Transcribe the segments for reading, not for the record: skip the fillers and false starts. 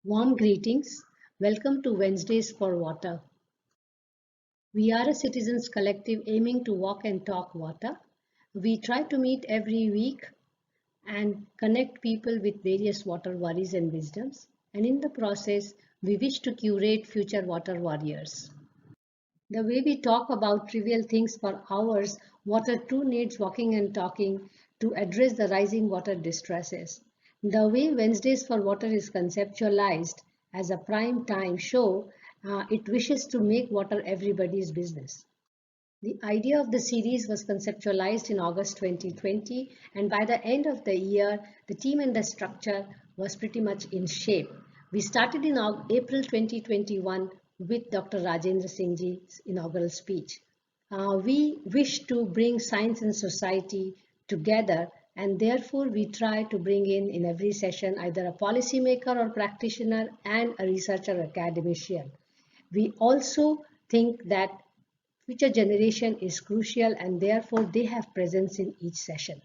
Warm greetings. Welcome to Wednesdays for Water. We are a citizens collective aiming to walk and talk water. We try to meet every week and connect people with various water worries and wisdoms. And in the process, we wish to curate future water warriors. The way we talk about trivial things for hours, water too needs walking and talking to address the rising water distresses. The way Wednesdays for Water is conceptualized as a prime time show, it wishes to make water everybody's business. The idea of the series was conceptualized in August 2020, and by the end of the year, the team and the structure was pretty much in shape. We started in April 2021 with Dr. Rajendra Singh's inaugural speech. We wish to bring science and society together, and therefore we try to bring in every session either a policymaker or practitioner and a researcher or academician. We also think that future generation is crucial and therefore they have presence in each session.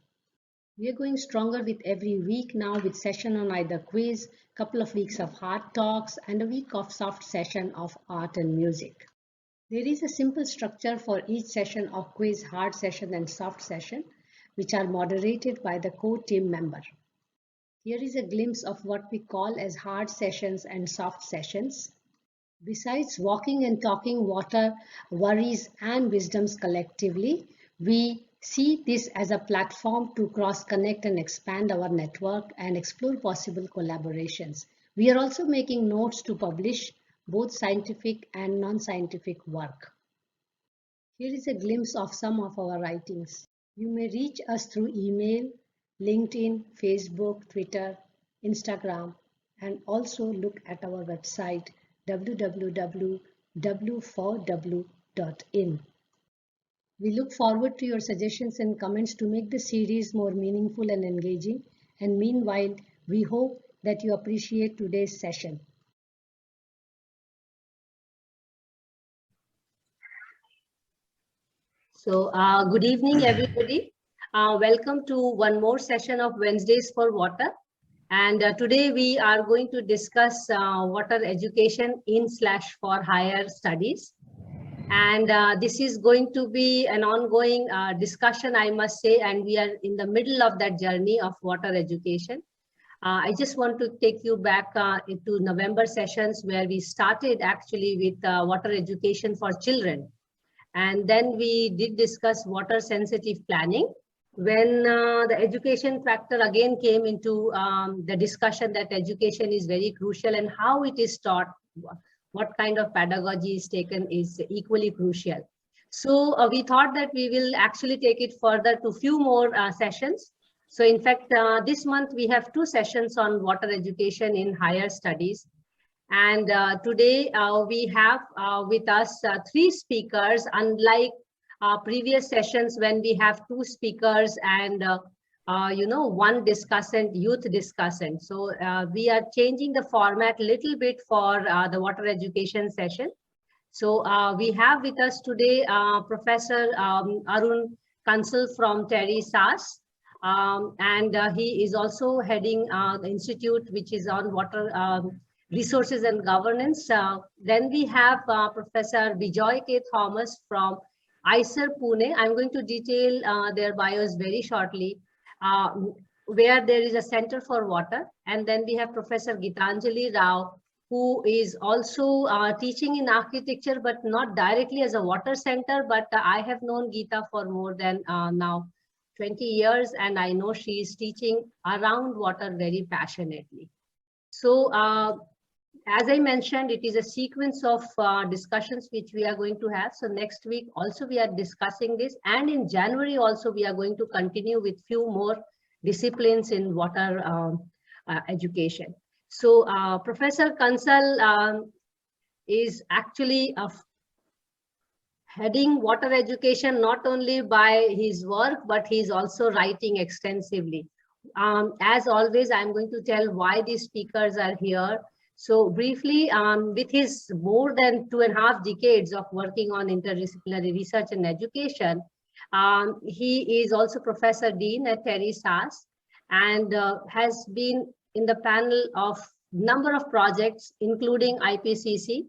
We are going stronger with every week now with session on either quiz, couple of weeks of hard talks and a week of soft session of art and music. There is a simple structure for each session of quiz, hard session and soft session which are moderated by the core team member. Here is a glimpse of what we call as hard sessions and soft sessions. Besides walking and talking water, worries and wisdoms collectively, we see this as a platform to cross-connect and expand our network and explore possible collaborations. We are also making notes to publish both scientific and non-scientific work. Here is a glimpse of some of our writings. You may reach us through email, LinkedIn, Facebook, Twitter, Instagram, and also look at our website www.w4w.in. We look forward to your suggestions and comments to make the series more meaningful and engaging. And meanwhile, we hope that you appreciate today's session. So, good evening, everybody. Welcome to one more session of Wednesdays for Water. And today we are going to discuss water education in/for higher studies. And this is going to be an ongoing discussion, I must say, and we are in the middle of that journey of water education. I just want to take you back into November sessions where we started actually with water education for children. And then we did discuss water sensitive planning when the education factor again came into the discussion that education is very crucial and how it is taught, what kind of pedagogy is taken is equally crucial. So we thought that we will actually take it further to few more sessions. So in fact, this month we have 2 sessions on water education in higher studies. And today we have with us 3 speakers, unlike previous sessions when we have 2 speakers and one discussant, youth discussant. So we are changing the format a little bit for the water education session. So we have with us today Professor Arun Kansal from TERI SAS. And he is also heading the institute which is on water resources and governance. Then we have Professor Bijoy K. Thomas from IISER Pune. I'm going to detail their bios very shortly, where there is a center for water. And then we have Professor Gitanjali Rao, who is also teaching in architecture, but not directly as a water center. But I have known Geeta for more than now 20 years, and I know she is teaching around water very passionately. So as I mentioned, it is a sequence of discussions which we are going to have. So next week also we are discussing this, and in January also we are going to continue with few more disciplines in water education. So Professor Kansal is actually heading water education not only by his work, but he's also writing extensively. As always, I'm going to tell why these speakers are here. So briefly, with his more than 2.5 decades of working on interdisciplinary research and education, he is also Professor Dean at TERI SAS and has been in the panel of number of projects, including IPCC.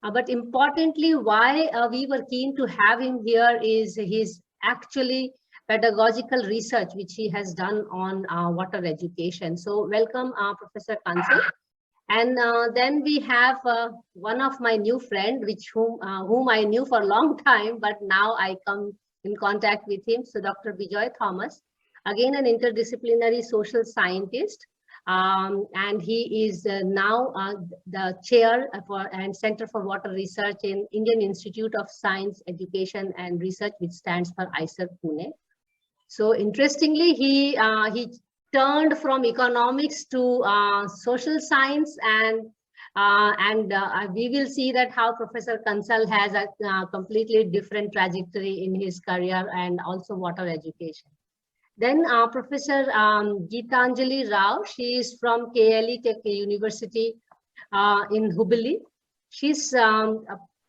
But importantly, why we were keen to have him here is his actually pedagogical research, which he has done on water education. So welcome, Professor Kansal. And then we have one of my new friend, whom I knew for a long time, but now I come in contact with him. So Dr. Bijoy Thomas, again an interdisciplinary social scientist, and he is now the chair and Center for Water Research in Indian Institute of Science, Education and Research, which stands for IISER Pune. So interestingly, he turned from economics to social science, and we will see that how Professor Kansal has a completely different trajectory in his career and also water education. Then Professor Geetanjali Rao, she is from KLE Tech University in Hubballi. She's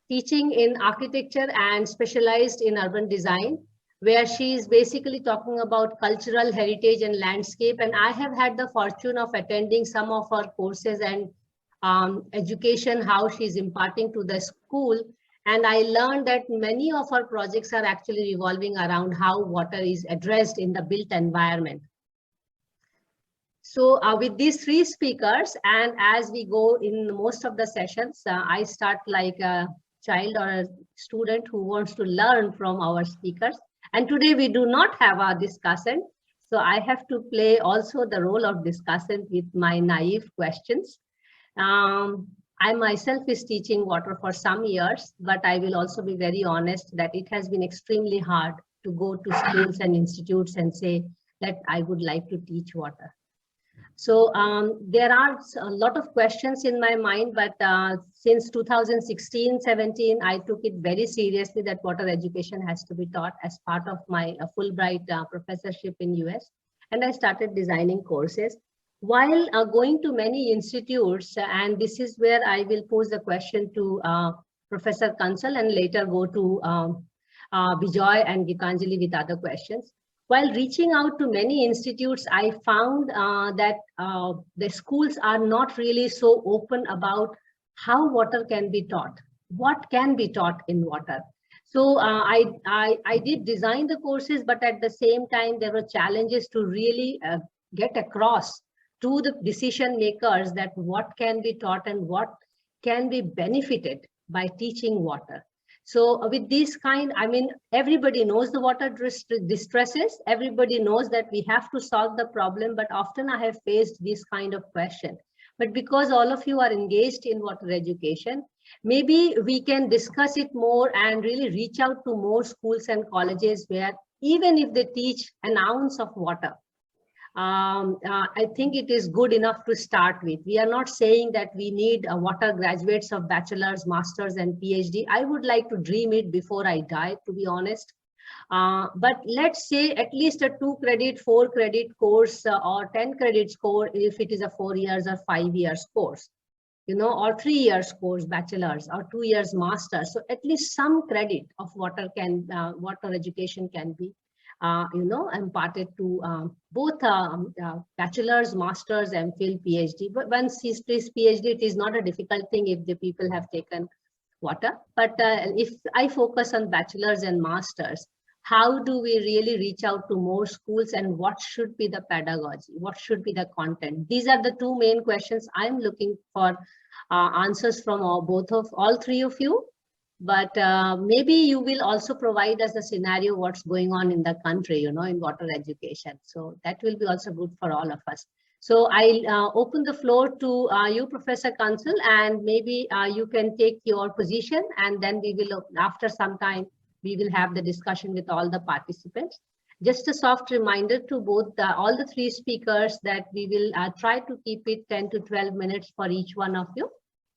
teaching in architecture and specialized in urban design, where she is basically talking about cultural heritage and landscape. And I have had the fortune of attending some of her courses and education, how she's imparting to the school. And I learned that many of our projects are actually revolving around how water is addressed in the built environment. So with these three speakers, and as we go in most of the sessions, I start like a child or a student who wants to learn from our speakers. And today we do not have a discussant. So I have to play also the role of discussant with my naive questions. I myself is teaching water for some years, but I will also be very honest that it has been extremely hard to go to schools and institutes and say that I would like to teach water. So there are a lot of questions in my mind, but since 2016-17, I took it very seriously that water education has to be taught as part of my Fulbright professorship in US. And I started designing courses. While going to many institutes, and this is where I will pose the question to Professor Kansal and later go to Bijoy and Geetanjali with other questions. While reaching out to many institutes, I found that the schools are not really so open about how water can be taught, what can be taught in water. So I did design the courses, but at the same time, there were challenges to really get across to the decision makers that what can be taught and what can be benefited by teaching water. So with this kind, I mean, everybody knows the water distresses, everybody knows that we have to solve the problem, but often I have faced this kind of question. But because all of you are engaged in water education, maybe we can discuss it more and really reach out to more schools and colleges where even if they teach an ounce of water, I think it is good enough to start with. We are not saying that we need water graduates of bachelor's, master's, and PhD. I would like to dream it before I die, to be honest. But let's say at least a 2-credit, 4-credit course or 10 credits course if it is a 4 years or 5 years course, you know, or 3 years course, bachelor's, or 2 years master's. So at least some credit of water education can be you know, imparted to both bachelor's, master's, MPhil, PhD. But once his PhD, it is not a difficult thing if the people have taken water. But if I focus on bachelor's and master's, how do we really reach out to more schools and what should be the pedagogy? What should be the content? These are the two main questions I'm looking for answers from all three of you. But maybe you will also provide us a scenario what's going on in the country, you know, in water education. So that will be also good for all of us. So I'll open the floor to you, Professor Kansal, and maybe you can take your position, and then we will, after some time, we will have the discussion with all the participants. Just a soft reminder to both all the three speakers that we will try to keep it 10 to 12 minutes for each one of you,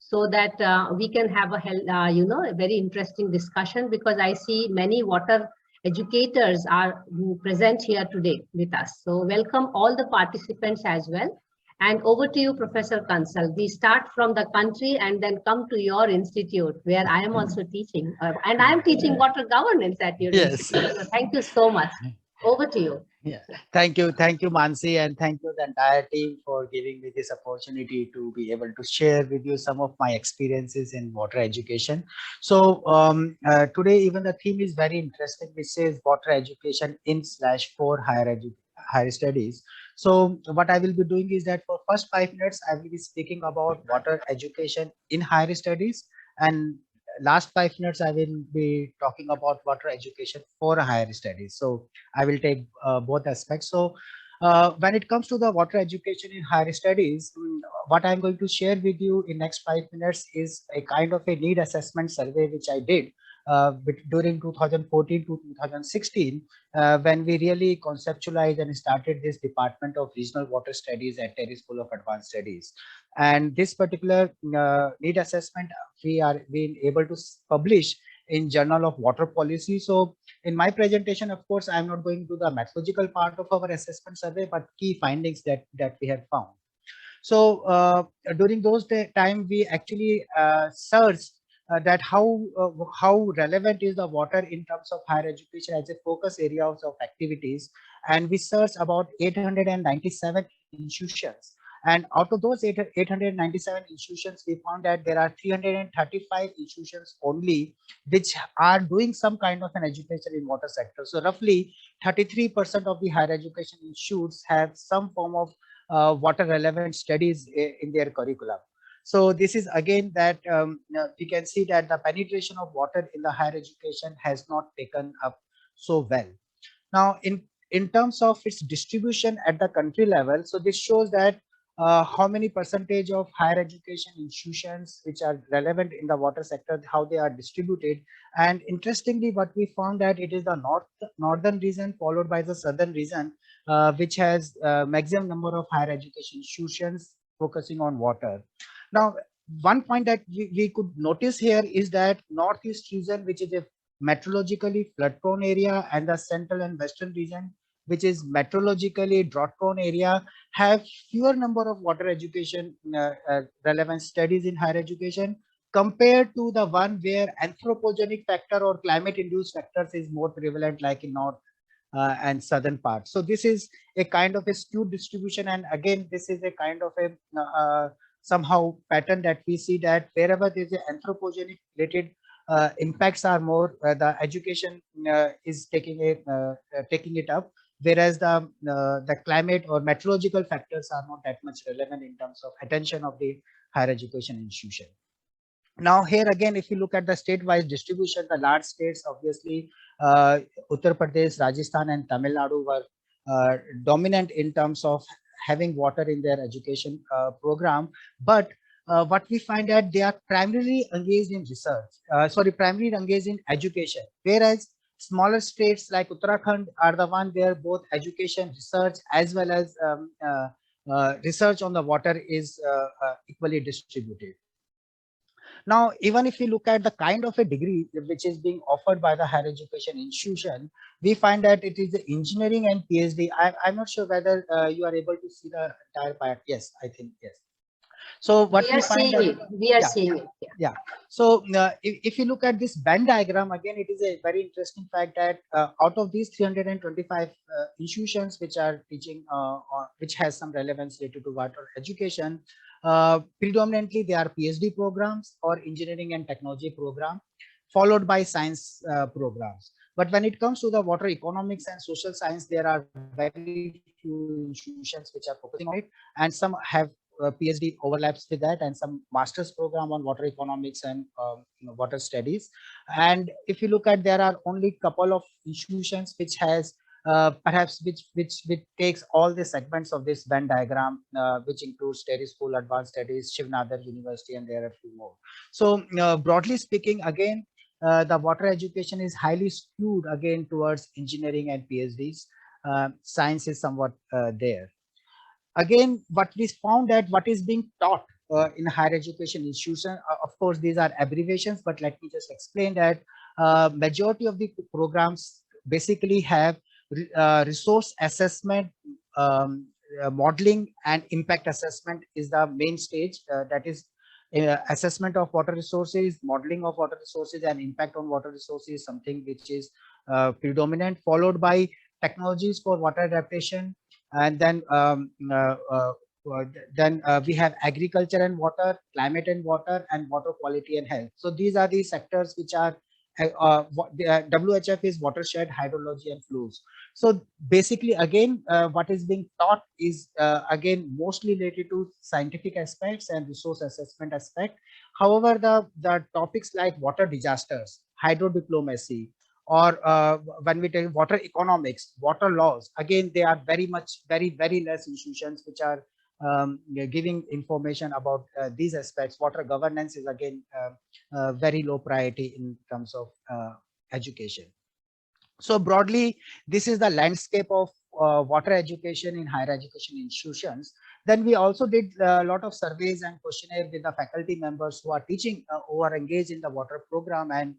so that we can have a you know, a very interesting discussion, because I see many water educators are present here today with us. So welcome all the participants as well. And over to you, Professor Kansal. We start from the country and then come to your institute where I am also teaching. And I am teaching water governance at your institute. So thank you so much. Over to you. Yeah, thank you, Mansi, and thank you the entire team for giving me this opportunity to be able to share with you some of my experiences in water education. So today, even the theme is very interesting, which says water education in slash for higher studies. So what I will be doing is that for first 5 minutes, I will be speaking about water education in higher studies, and last 5 minutes I will be talking about water education for higher studies. So I will take both aspects. So, when it comes to the water education in higher studies, what I'm going to share with you in next 5 minutes is a kind of a need assessment survey which I did during 2014 to 2016, when we really conceptualized and started this Department of Regional Water Studies at Terry School of Advanced Studies. And this particular need assessment we are being able to publish in Journal of Water Policy. So in my presentation, of course, I'm not going to the methodological part of our assessment survey, but key findings that we have found. So during those time, we actually searched that how relevant is the water in terms of higher education as a focus areas of activities, and we searched about 897 institutions. And out of those 897 institutions, we found that there are 335 institutions only which are doing some kind of an education in water sector. So roughly 33% of the higher education institutes have some form of water relevant studies in their curriculum. So this is again that we can see that the penetration of water in the higher education has not taken up so well. Now, in terms of its distribution at the country level, so this shows that how many percentage of higher education institutions which are relevant in the water sector, how they are distributed. And interestingly, what we found that it is the northern region followed by the southern region, which has maximum number of higher education institutions focusing on water. Now, one point that we could notice here is that northeast region, which is a meteorologically flood prone area, and the central and western region, which is meteorologically drought prone area, have fewer number of water education relevant studies in higher education compared to the one where anthropogenic factor or climate induced factors is more prevalent, like in north and southern part. So this is a kind of a skewed distribution, and again this is a kind of a somehow pattern that we see, that wherever there is an anthropogenic related impacts are more, the education is taking it up, whereas the climate or meteorological factors are not that much relevant in terms of attention of the higher education institution. Now here again, if you look at the state-wise distribution, the large states obviously Uttar Pradesh, Rajasthan, and Tamil Nadu were dominant in terms of having water in their education program. But what we find that they are primarily engaged in research, primarily engaged in education, whereas smaller states like Uttarakhand are the one where both education, research, as well as research on the water is equally distributed. Now, even if we look at the kind of a degree which is being offered by the higher education institution, we find that it is the engineering and PhD. I'm not sure whether you are able to see the entire part. Yes, I think yes. So We what are we find seeing that, it. We are yeah, seeing it. Yeah. yeah. So if you look at this Venn diagram, again, it is a very interesting fact that out of these 325 institutions which are teaching, which has some relevance related to water education, predominantly they are PhD programs or engineering and technology program, followed by science programs. But when it comes to the water economics and social science, there are very few institutions which are focusing on it, and some have PhD overlaps with that, and some master's program on water economics and water studies. And if you look at, there are only couple of institutions which has perhaps which takes all the segments of this Venn diagram, which includes Terry School Advanced Studies, Shiv Nadar University, and there are a few more. So broadly speaking, again, the water education is highly skewed again towards engineering and PhDs. Science is somewhat there. Again, what we found that what is being taught in higher education institution, of course these are abbreviations, but let me just explain that majority of the programs basically have resource assessment, um, modeling, and impact assessment is the main stage. That is assessment of water resources, modeling of water resources, and impact on water resources, something which is predominant, followed by technologies for water adaptation, and we have agriculture and water, climate and water, and water quality and health. So these are the sectors which are WHF is watershed, hydrology, and flows. So basically, again, what is being taught is again mostly related to scientific aspects and resource assessment aspect. However, the topics like water disasters, hydro diplomacy, or when we take water economics, water laws, again, they are very much very less institutions which are giving information about these aspects. Water governance is again very low priority in terms of education. So broadly, this is the landscape of water education in higher education institutions. Then we also did a lot of surveys and questionnaire with the faculty members who are teaching, who are engaged in the water program, and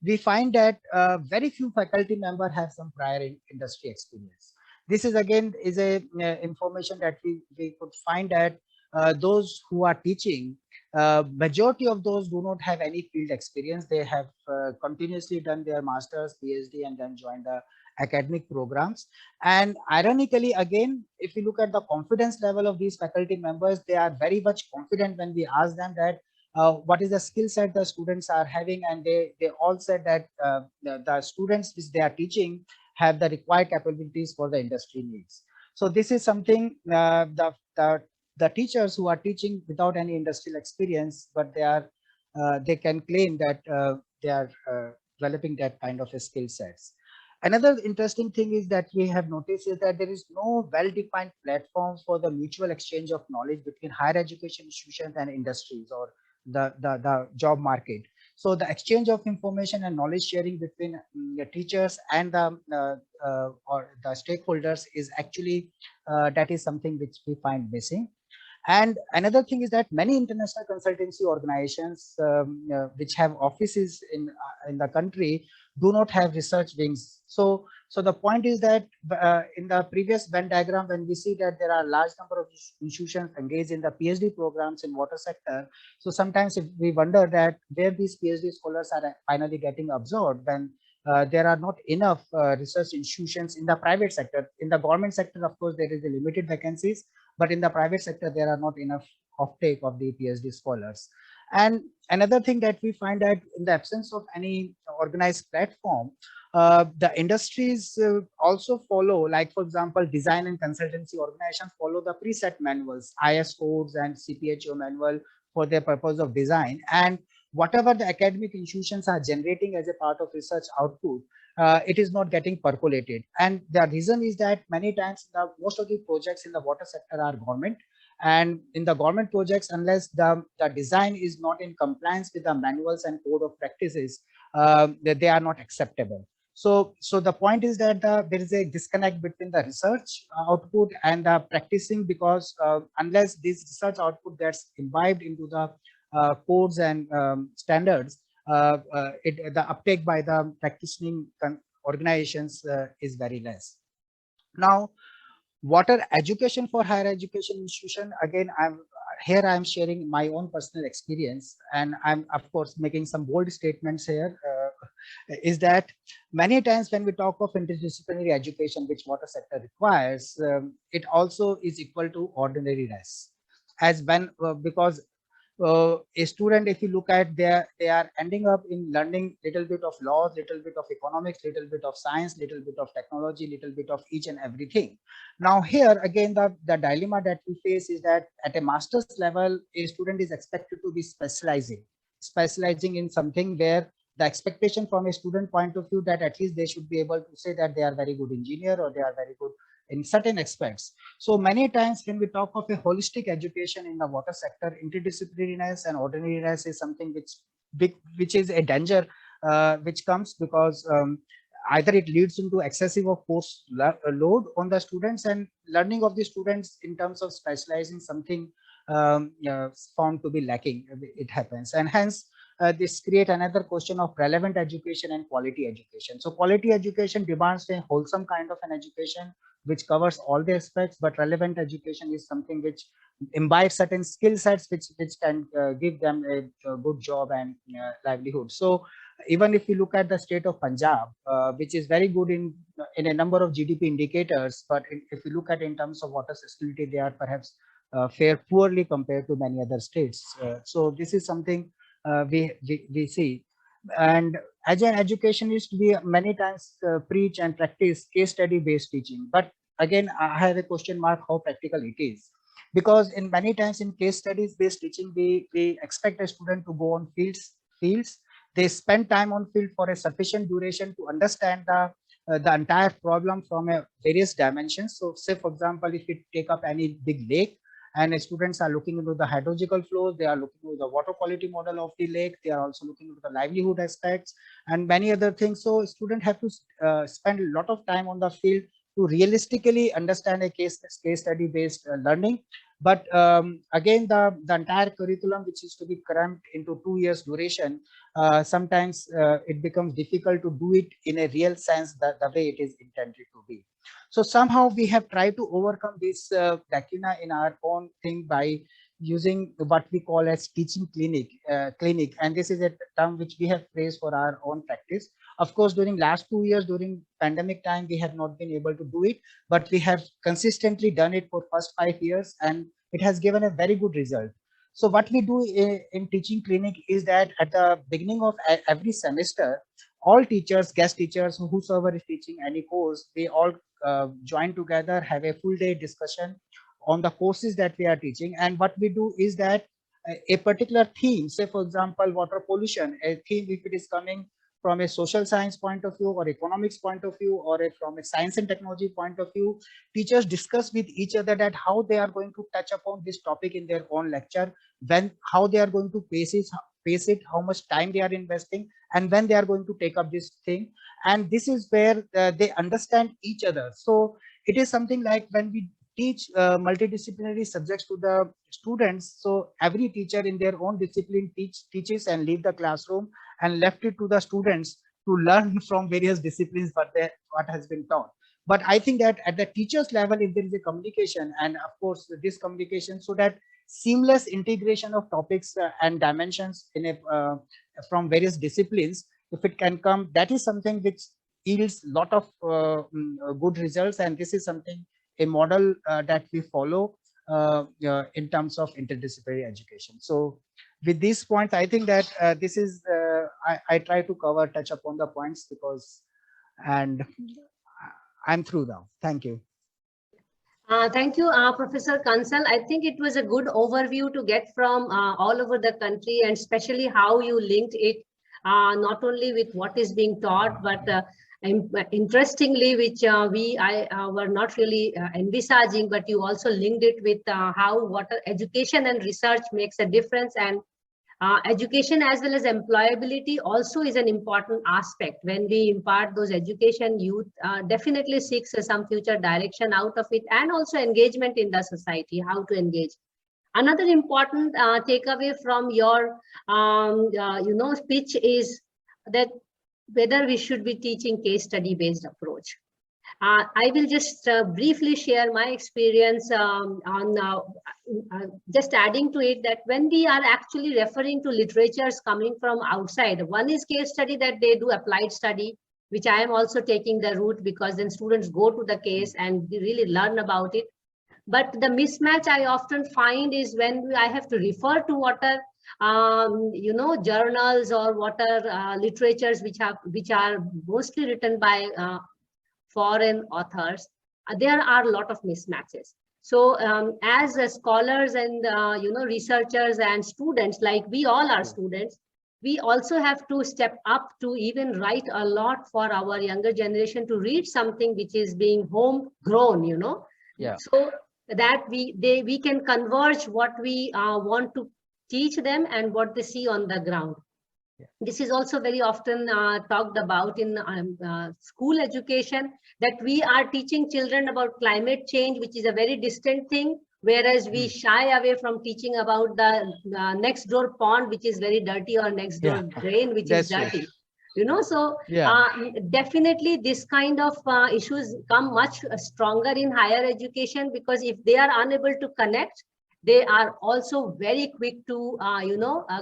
we find that very few faculty members have some prior industry experience. This is again is a information that we could find that those who are teaching, majority of those do not have any field experience. They have continuously done their master's, PhD, and then joined the academic programs. And ironically, again, if you look at the confidence level of these faculty members, they are very much confident when we ask them that what is the skill set the students are having, and they all said that the students which they are teaching have the required capabilities for the industry needs. So this is something the teachers who are teaching without any industrial experience, but they can claim that they are developing that kind of a skill sets. Another interesting thing is that we have noticed is that there is no well-defined platform for the mutual exchange of knowledge between higher education institutions and industries or the job market. So the exchange of information and knowledge sharing between the teachers and or the stakeholders is actually that is something which we find missing. And another thing is that many international consultancy organizations which have offices in the country do not have research wings. So the point is that in the previous Venn diagram, when we see that there are large number of institutions engaged in the PhD programs in water sector, so sometimes if we wonder that where these PhD scholars are finally getting absorbed, when there are not enough research institutions in the private sector. In the government sector, of course, there is a limited vacancies, but in the private sector, there are not enough offtake of the PhD scholars. And another thing that we find that in the absence of any organized platform, the industries also follow, like for example, design and consultancy organizations follow the preset manuals, IS codes and CPHO manual for their purpose of design. And whatever the academic institutions are generating as a part of research output, it is not getting percolated. And the reason is that many times most of the projects in the water sector are government, and in the government projects, unless the design is not in compliance with the manuals and code of practices, they are not acceptable. So the point is that there is a disconnect between the research output and the practicing, because unless this research output gets imbibed into the codes and standards, the uptake by the practicing organizations is very less. Now, water education for higher education institution, again, I'm sharing my own personal experience, and I'm of course making some bold statements here. Is that many times when we talk of interdisciplinary education, which water sector requires, it also is equal to ordinariness, as when because a student, if you look at they are ending up in learning little bit of laws, little bit of economics, little bit of science, little bit of technology, little bit of each and everything. Now here again, the dilemma that we face is that at a master's level, a student is expected to be specializing in something where the expectation from a student point of view that at least they should be able to say that they are very good engineer or they are very good in certain aspects. So many times when we talk of a holistic education in the water sector, interdisciplinariness and ordinariness is something which is a danger which comes because either it leads into excessive of course load on the students, and learning of the students in terms of specializing something found to be lacking. It happens, and hence this create another question of relevant education and quality education. So quality education demands a wholesome kind of an education which covers all the aspects, but relevant education is something which imbibes certain skill sets which can give them a good job and livelihood. So even if you look at the state of Punjab, which is very good in a number of GDP indicators, but if you look at in terms of water accessibility, they are perhaps fare poorly compared to many other states. So this is something we see. And as an educationist, we many times preach and practice case study based teaching. But again, I have a question mark how practical it is. Because in many times in case studies based teaching, we expect a student to go on fields. They spend time on field for a sufficient duration to understand the entire problem from a various dimensions. So say, for example, if we take up any big lake, and students are looking into the hydrological flows, they are looking into the water quality model of the lake, they are also looking into the livelihood aspects and many other things. So students have to spend a lot of time on the field to realistically understand a case study based learning. But again, the entire curriculum, which is to be crammed into 2 years duration, sometimes it becomes difficult to do it in a real sense the way it is intended to be. So somehow we have tried to overcome this lacuna in our own thing by using what we call as teaching clinic, and this is a term which we have praised for our own practice. Of course, during last 2 years, during pandemic time, we have not been able to do it, but we have consistently done it for first 5 years, and it has given a very good result. So what we do in teaching clinic is that at the beginning of every semester, all teachers, guest teachers, whosoever is teaching any course, they all join together, have a full day discussion on the courses that we are teaching. And what we do is that a particular theme, say for example, water pollution, a theme, if it is coming from a social science point of view or economics point of view or from a science and technology point of view, teachers discuss with each other that how they are going to touch upon this topic in their own lecture, how they are going to pace it, how much time they are investing, and when they are going to take up this thing. And this is where they understand each other. So it is something like when we teach multidisciplinary subjects to the students, so every teacher in their own discipline teaches and leave the classroom and left it to the students to learn from various disciplines what has been taught. But I think that at the teachers level, if there is a communication, and of course this communication, so that seamless integration of topics and dimensions in a from various disciplines, if it can come, that is something which yields lot of good results. And this is something, a model that we follow in terms of interdisciplinary education. So with these points, I think that this is I try to touch upon the points and I'm through now. Thank you. Thank you, Professor Kansal. I think it was a good overview to get from all over the country, and especially how you linked it not only with what is being taught, but interestingly, which I were not really envisaging, but you also linked it with how water education and research makes a difference. And education as well as employability also is an important aspect. When we impart those education, youth definitely seeks some future direction out of it, and also engagement in the society, how to engage. Another important takeaway from your speech is that whether we should be teaching case study based approach. I will just briefly share my experience on just adding to it, that when we are actually referring to literatures coming from outside, one is case study, that they do applied study, which I am also taking the route, because then students go to the case and really learn about it. But the mismatch I often find is when I have to refer to water journals or water literatures which are mostly written by foreign authors, there are a lot of mismatches. So as scholars and researchers and students, like we all are students, we also have to step up to even write a lot for our younger generation to read something which is being homegrown, Yeah. So that we can converge what we want to teach them and what they see on the ground. Yeah. This is also very often talked about in school education, that we are teaching children about climate change, which is a very distant thing, whereas we shy away from teaching about the next door pond, which is very dirty, or next door drain, which is dirty. So definitely this kind of issues come much stronger in higher education, because if they are unable to connect, they are also very quick to,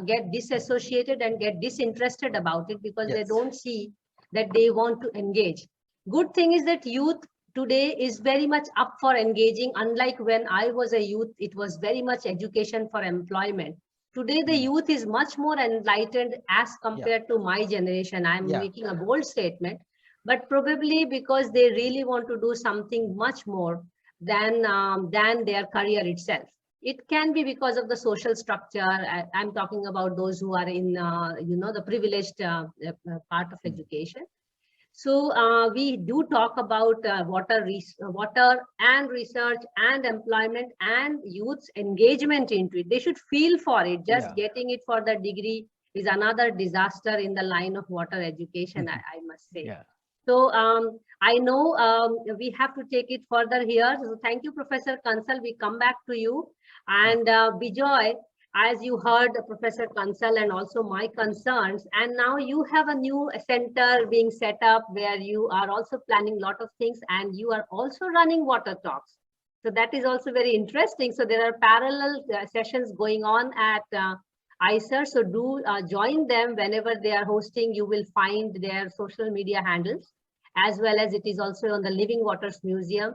get disassociated and get disinterested about it, because they Yes. don't see that they want to engage. Good thing is that youth today is very much up for engaging. Unlike when I was a youth, it was very much education for employment. Today, the youth is much more enlightened as compared to my generation. I'm Yeah. making a bold statement, but probably because they really want to do something much more than their career itself. It can be because of the social structure. I'm talking about those who are in, the privileged part of education. So we do talk about water and research and employment and youth's engagement into it. They should feel for it. Just Yeah. getting it for the degree is another disaster in the line of water education, I must say. Yeah. So I know we have to take it further here. So thank you, Professor Kansal. We come back to you. And Bijoy, as you heard Professor Kansal and also my concerns, and now you have a new center being set up where you are also planning a lot of things, and you are also running water talks. So that is also very interesting. So there are parallel sessions going on at ICER. So do join them whenever they are hosting. You will find their social media handles, as well as it is also on the Living Waters Museum.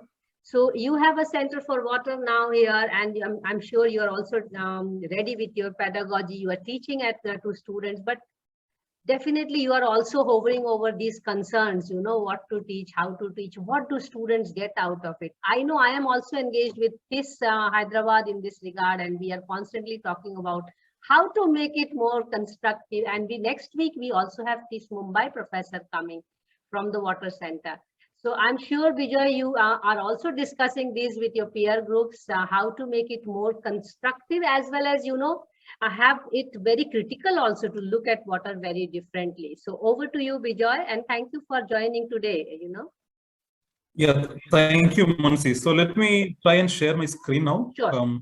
So you have a Center for Water now here, and I'm sure you are also ready with your pedagogy. You are teaching at to students, but definitely you are also hovering over these concerns, what to teach, how to teach, what do students get out of it. I know I am also engaged with this Hyderabad in this regard, and we are constantly talking about how to make it more constructive. And next week, we also have this Mumbai professor coming from the Water Center. So I'm sure, Bijoy, you are also discussing these with your peer groups, how to make it more constructive, as well as, have it very critical also to look at water very differently. So over to you, Bijoy, and thank you for joining today, Yeah, thank you, Mansi. So let me try and share my screen now. Sure.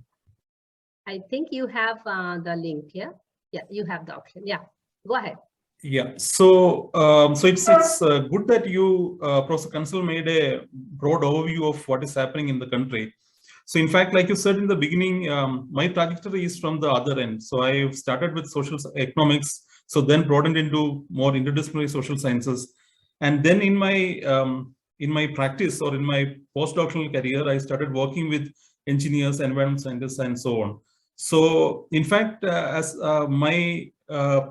I think you have the link here. Yeah, you have the option. Yeah, go ahead. Yeah, so it's good that you, Professor Kansal, made a broad overview of what is happening in the country. So in fact, like you said in the beginning, my trajectory is from the other end. So I've started with social economics, so then broadened into more interdisciplinary social sciences, and then in my practice or in my postdoctoral career, I started working with engineers, environmental scientists, and so on. So in fact, as my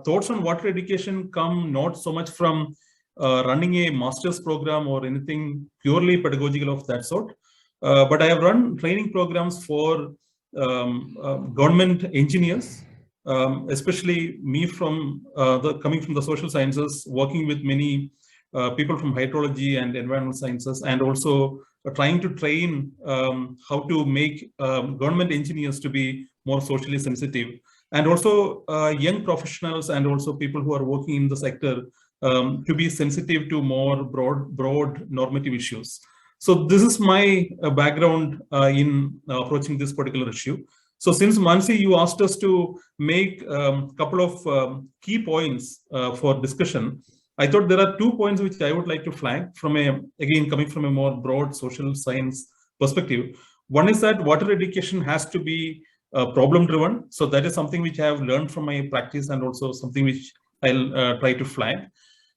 thoughts on water education come not so much from running a master's program or anything purely pedagogical of that sort, but I have run training programs for government engineers, especially me from coming from the social sciences, working with many people from hydrology and environmental sciences, and also trying to train how to make government engineers to be more socially sensitive, and also young professionals and also people who are working in the sector to be sensitive to more broad normative issues. So this is my background in approaching this particular issue. So since Mansi, you asked us to make a couple of key points for discussion, I thought there are 2 points which I would like to flag from again, coming from a more broad social science perspective. One is that water education has to be problem driven. So that is something which I have learned from my practice, and also something which I'll try to flag.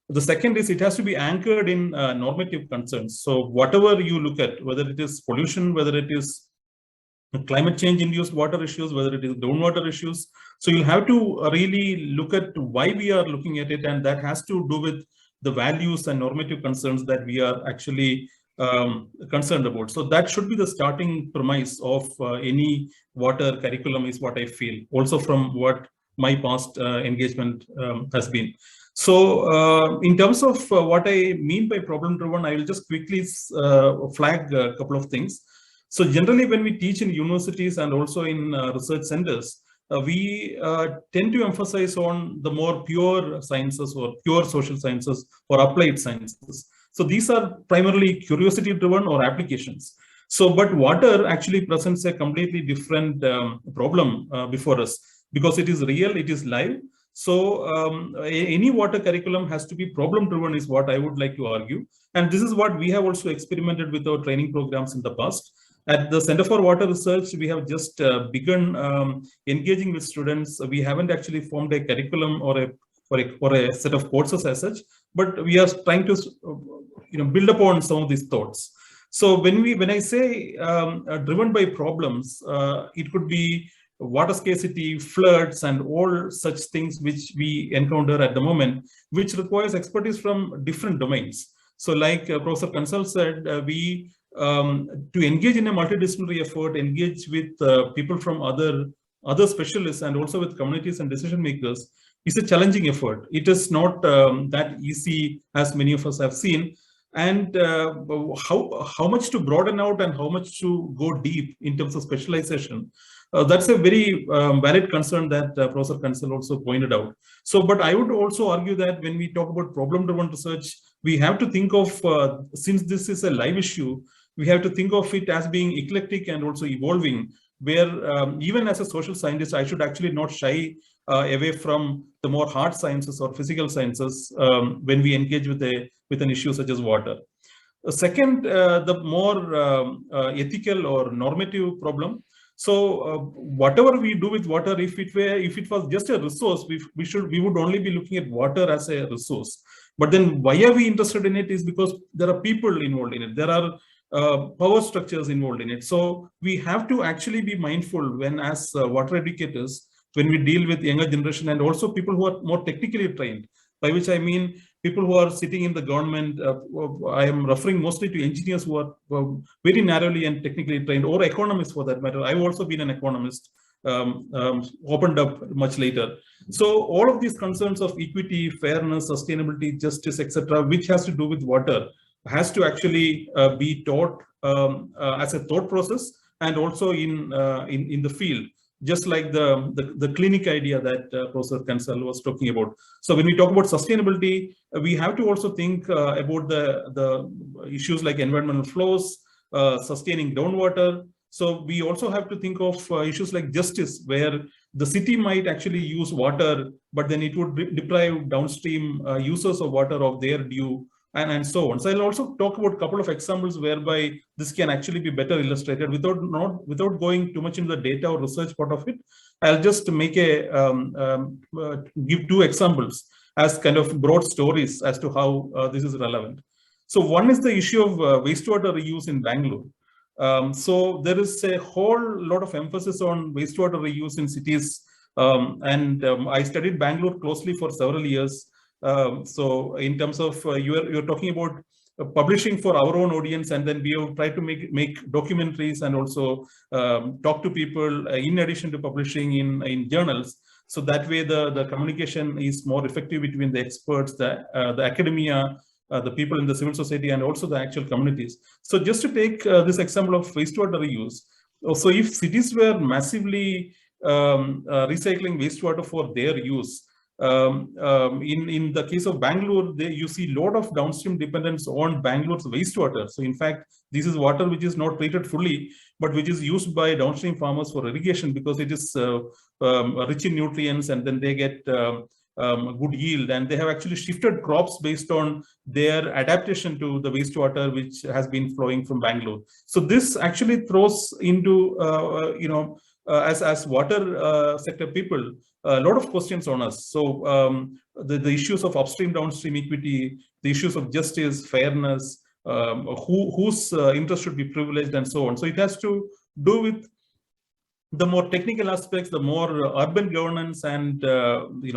The second is it has to be anchored in normative concerns. So whatever you look at, whether it is pollution, whether it is climate change induced water issues, whether it is groundwater issues, so you'll have to really look at why we are looking at it, and that has to do with the values and normative concerns that we are actually concerned about. So that should be the starting premise of any water curriculum, is what I feel, also from what my past engagement has been. So in terms of what I mean by problem driven, I will just quickly flag a couple of things. So generally, when we teach in universities and also in research centers, we tend to emphasize on the more pure sciences or pure social sciences or applied sciences. So these are primarily curiosity driven or applications. So, but water actually presents a completely different problem before us, because it is real, it is live. So any water curriculum has to be problem driven, is what I would like to argue. And this is what we have also experimented with our training programs in the past. At the Center for Water Research, we have just begun engaging with students. We haven't actually formed a curriculum or a set of courses as such, but we are trying to build upon some of these thoughts. So when I say driven by problems, it could be water scarcity, floods, and all such things which we encounter at the moment, which requires expertise from different domains. So like Professor Kansal said, we to engage in a multidisciplinary effort, engage with people from other specialists and also with communities and decision makers is a challenging effort. It is not that easy as many of us have seen. And how much to broaden out and how much to go deep in terms of specialization. That's a very valid concern that Professor Kansal also pointed out. So, but I would also argue that when we talk about problem-driven research, we have to think of, since this is a live issue, we have to think of it as being eclectic and also evolving, where even as a social scientist, I should actually not shy away from the more hard sciences or physical sciences when we engage with an issue such as water. Second, the more ethical or normative problem. So whatever we do with water, if it was just a resource, we would only be looking at water as a resource. But then why are we interested in it is because there are people involved in it. There are power structures involved in it. So we have to actually be mindful when, as water educators, when we deal with younger generation and also people who are more technically trained, by which I mean people who are sitting in the government. I am referring mostly to engineers who are very narrowly and technically trained, or economists for that matter. I've also been an economist, opened up much later. So all of these concerns of equity, fairness, sustainability, justice, etc., which has to do with water, has to actually be taught as a thought process and also in the field. Just like the clinic idea that Professor Kansal was talking about. So when we talk about sustainability, we have to also think about the issues like environmental flows, sustaining groundwater. So we also have to think of issues like justice, where the city might actually use water, but then it would deprive downstream users of water of their due, and so on. So I'll also talk about a couple of examples whereby this can actually be better illustrated without going too much into the data or research part of it. I'll just make give two examples as kind of broad stories as to how this is relevant. So one is the issue of wastewater reuse in Bangalore. So there is a whole lot of emphasis on wastewater reuse in cities. I studied Bangalore closely for several years. So in terms of you're talking about publishing for our own audience, and then we have tried to make documentaries and also talk to people in addition to publishing in journals. So that way the communication is more effective between the experts, the academia, the people in the civil society, and also the actual communities. So just to take this example of wastewater reuse. So if cities were massively recycling wastewater for their use, in the case of Bangalore, you see a lot of downstream dependence on Bangalore's wastewater. So in fact, this is water which is not treated fully, but which is used by downstream farmers for irrigation because it is rich in nutrients, and then they get good yield. And they have actually shifted crops based on their adaptation to the wastewater which has been flowing from Bangalore. So this actually throws into, as water sector people, a lot of questions on us. So the issues of upstream, downstream equity, the issues of justice, fairness, whose interest should be privileged, and so on. So it has to do with the more technical aspects, the more urban governance, and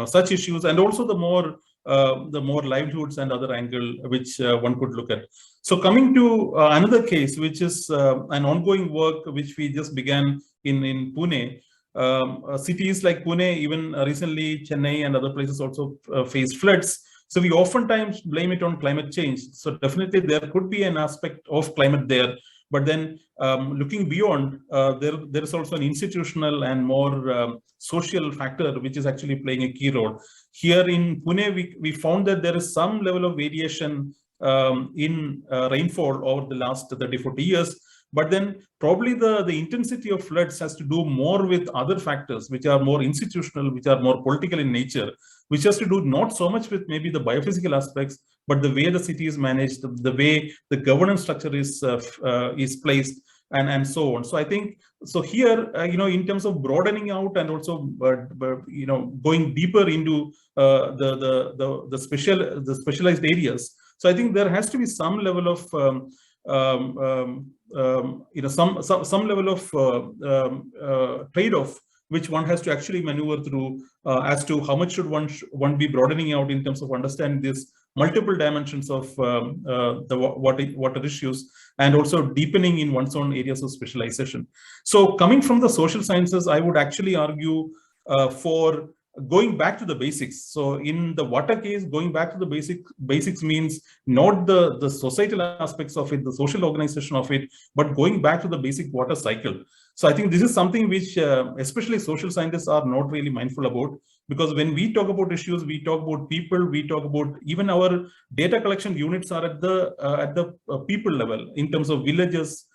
such issues, and also the more livelihoods and other angle which one could look at. So coming to another case, which is an ongoing work which we just began in Pune. Cities like Pune, even recently Chennai and other places also face floods. So we oftentimes blame it on climate change. So definitely there could be an aspect of climate there. But then looking beyond, there is also an institutional and more social factor which is actually playing a key role. Here in Pune, we found that there is some level of variation in rainfall over the last 30-40 years. But then probably the intensity of floods has to do more with other factors which are more institutional, which are more political in nature, which has to do not so much with maybe the biophysical aspects, but the way the city is managed, the way the governance structure is placed, and so on. So I think, so here, in terms of broadening out and also, going deeper into the specialized areas. So I think there has to be some level of, some level of trade-off, which one has to actually maneuver through as to how much should one be broadening out in terms of understanding this multiple dimensions of the water issues, and also deepening in one's own areas of specialization. So coming from the social sciences, I would actually argue for going back to the basics. So in the water case, going back to the basics means not the societal aspects of it, the social organization of it, but going back to the basic water cycle. So I think this is something which especially social scientists are not really mindful about, because when we talk about issues, we talk about people, we talk about even our data collection units are at the people level in terms of villages,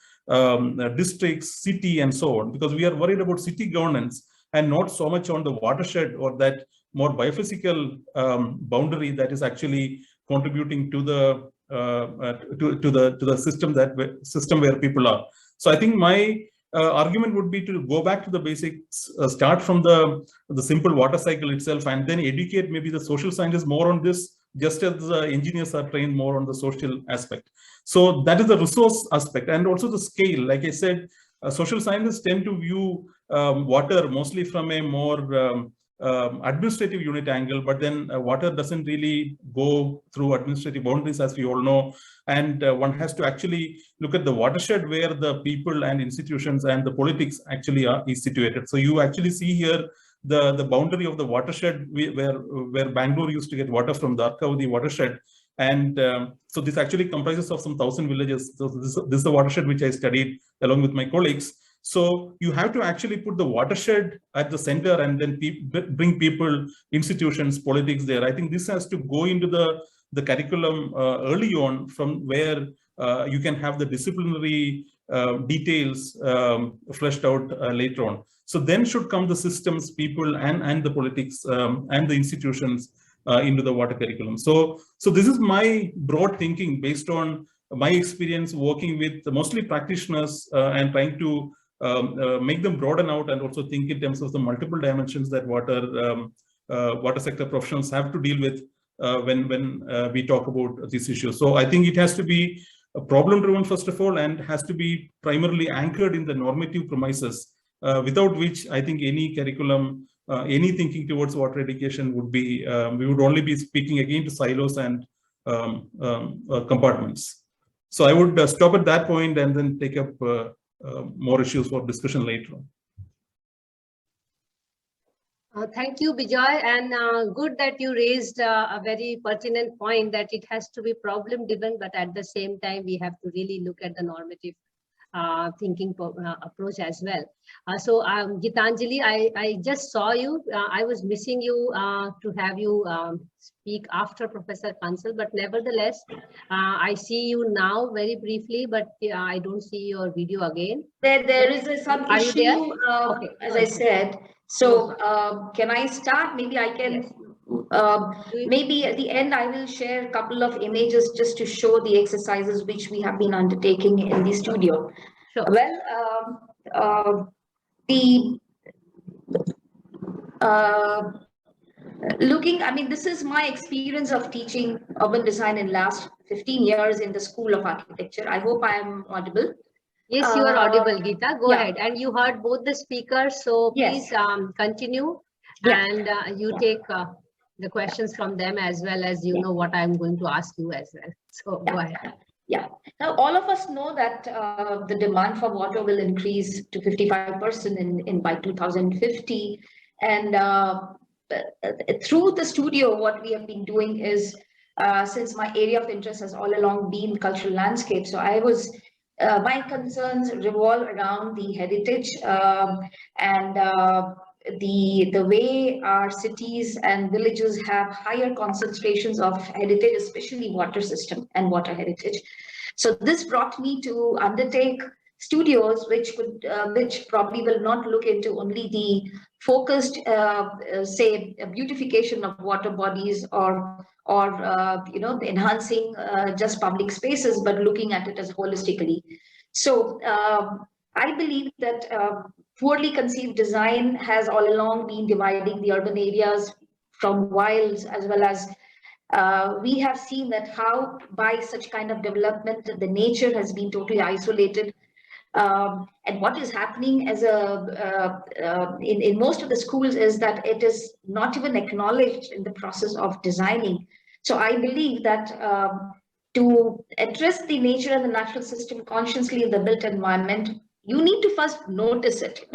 districts, city, and so on, because we are worried about city governance and not so much on the watershed or that more biophysical boundary that is actually contributing to the system where people are. So I think my argument would be to go back to the basics, start from the simple water cycle itself, and then educate maybe the social scientists more on this, just as the engineers are trained more on the social aspect. So that is the resource aspect, and also the scale. Like I said, social scientists tend to view water mostly from a more administrative unit angle, but then water doesn't really go through administrative boundaries, as we all know. And one has to actually look at the watershed where the people and institutions and the politics actually is situated. So you actually see here the boundary of the watershed where Bangalore used to get water from the Arkavati watershed. And so this actually comprises of some 1,000 villages. So this is the watershed which I studied along with my colleagues. So you have to actually put the watershed at the center and then bring people, institutions, politics there. I think this has to go into the curriculum early on, from where you can have the disciplinary details fleshed out later on. So then should come the systems, people, and the politics and the institutions into the water curriculum. So this is my broad thinking based on my experience working with mostly practitioners and trying to make them broaden out and also think in terms of the multiple dimensions that water sector professionals have to deal with when we talk about these issues. So I think it has to be problem driven first of all, and has to be primarily anchored in the normative premises, without which I think any curriculum, any thinking towards water education would be, we would only be speaking again to silos and compartments. So I would stop at that point and then take up more issues for discussion later on. Thank you, Bijoy, and good that you raised a very pertinent point that it has to be problem driven, but at the same time we have to really look at the normative thinking approach as well. So Gitanjali, I just saw you. I was missing you to have you speak after Professor Kansal, but nevertheless, I see you now very briefly, but I don't see your video again. There is some Are issue, you there? Okay. as I said. So can I start? Maybe I can. Yes. Maybe at the end I will share a couple of images just to show the exercises which we have been undertaking in the studio. Sure. Well, I mean, this is my experience of teaching urban design in last 15 years in the School of Architecture. I hope I am audible. Yes, you are audible, Geeta. Go ahead. And you heard both the speakers, so please continue, and you take the questions from them as well as you know what I'm going to ask you as well. So go ahead. Yeah. Now, all of us know that the demand for water will increase to 55% by 2050. And through the studio, what we have been doing is, since my area of interest has all along been cultural landscape, so I was my concerns revolve around the heritage and the way our cities and villages have higher concentrations of heritage, especially water system and water heritage. So this brought me to undertake studios which probably will not look into only the focused say beautification of water bodies or you know, enhancing just public spaces, but looking at it as holistically. So I believe that poorly conceived design has all along been dividing the urban areas from wilds, as well as we have seen that how by such kind of development the nature has been totally isolated. And what is happening as in most of the schools is that it is not even acknowledged in the process of designing. So I believe that to address the nature and the natural system consciously in the built environment, you need to first notice it.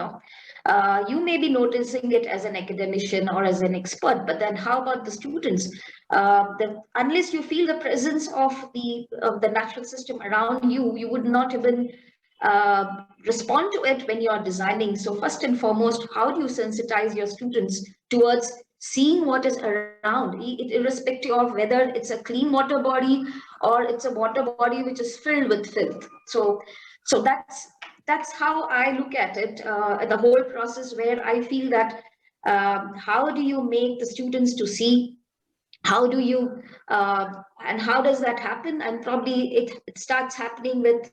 You may be noticing it as an academician or as an expert, but then how about the students? Unless you feel the presence of the natural system around you, you would not even respond to it when you are designing. So first and foremost, how do you sensitize your students towards seeing what is around, irrespective of whether it's a clean water body or it's a water body which is filled with filth. So that's how I look at it, the whole process, where I feel that how do you make the students to see? How do you and how does that happen? And probably it starts happening with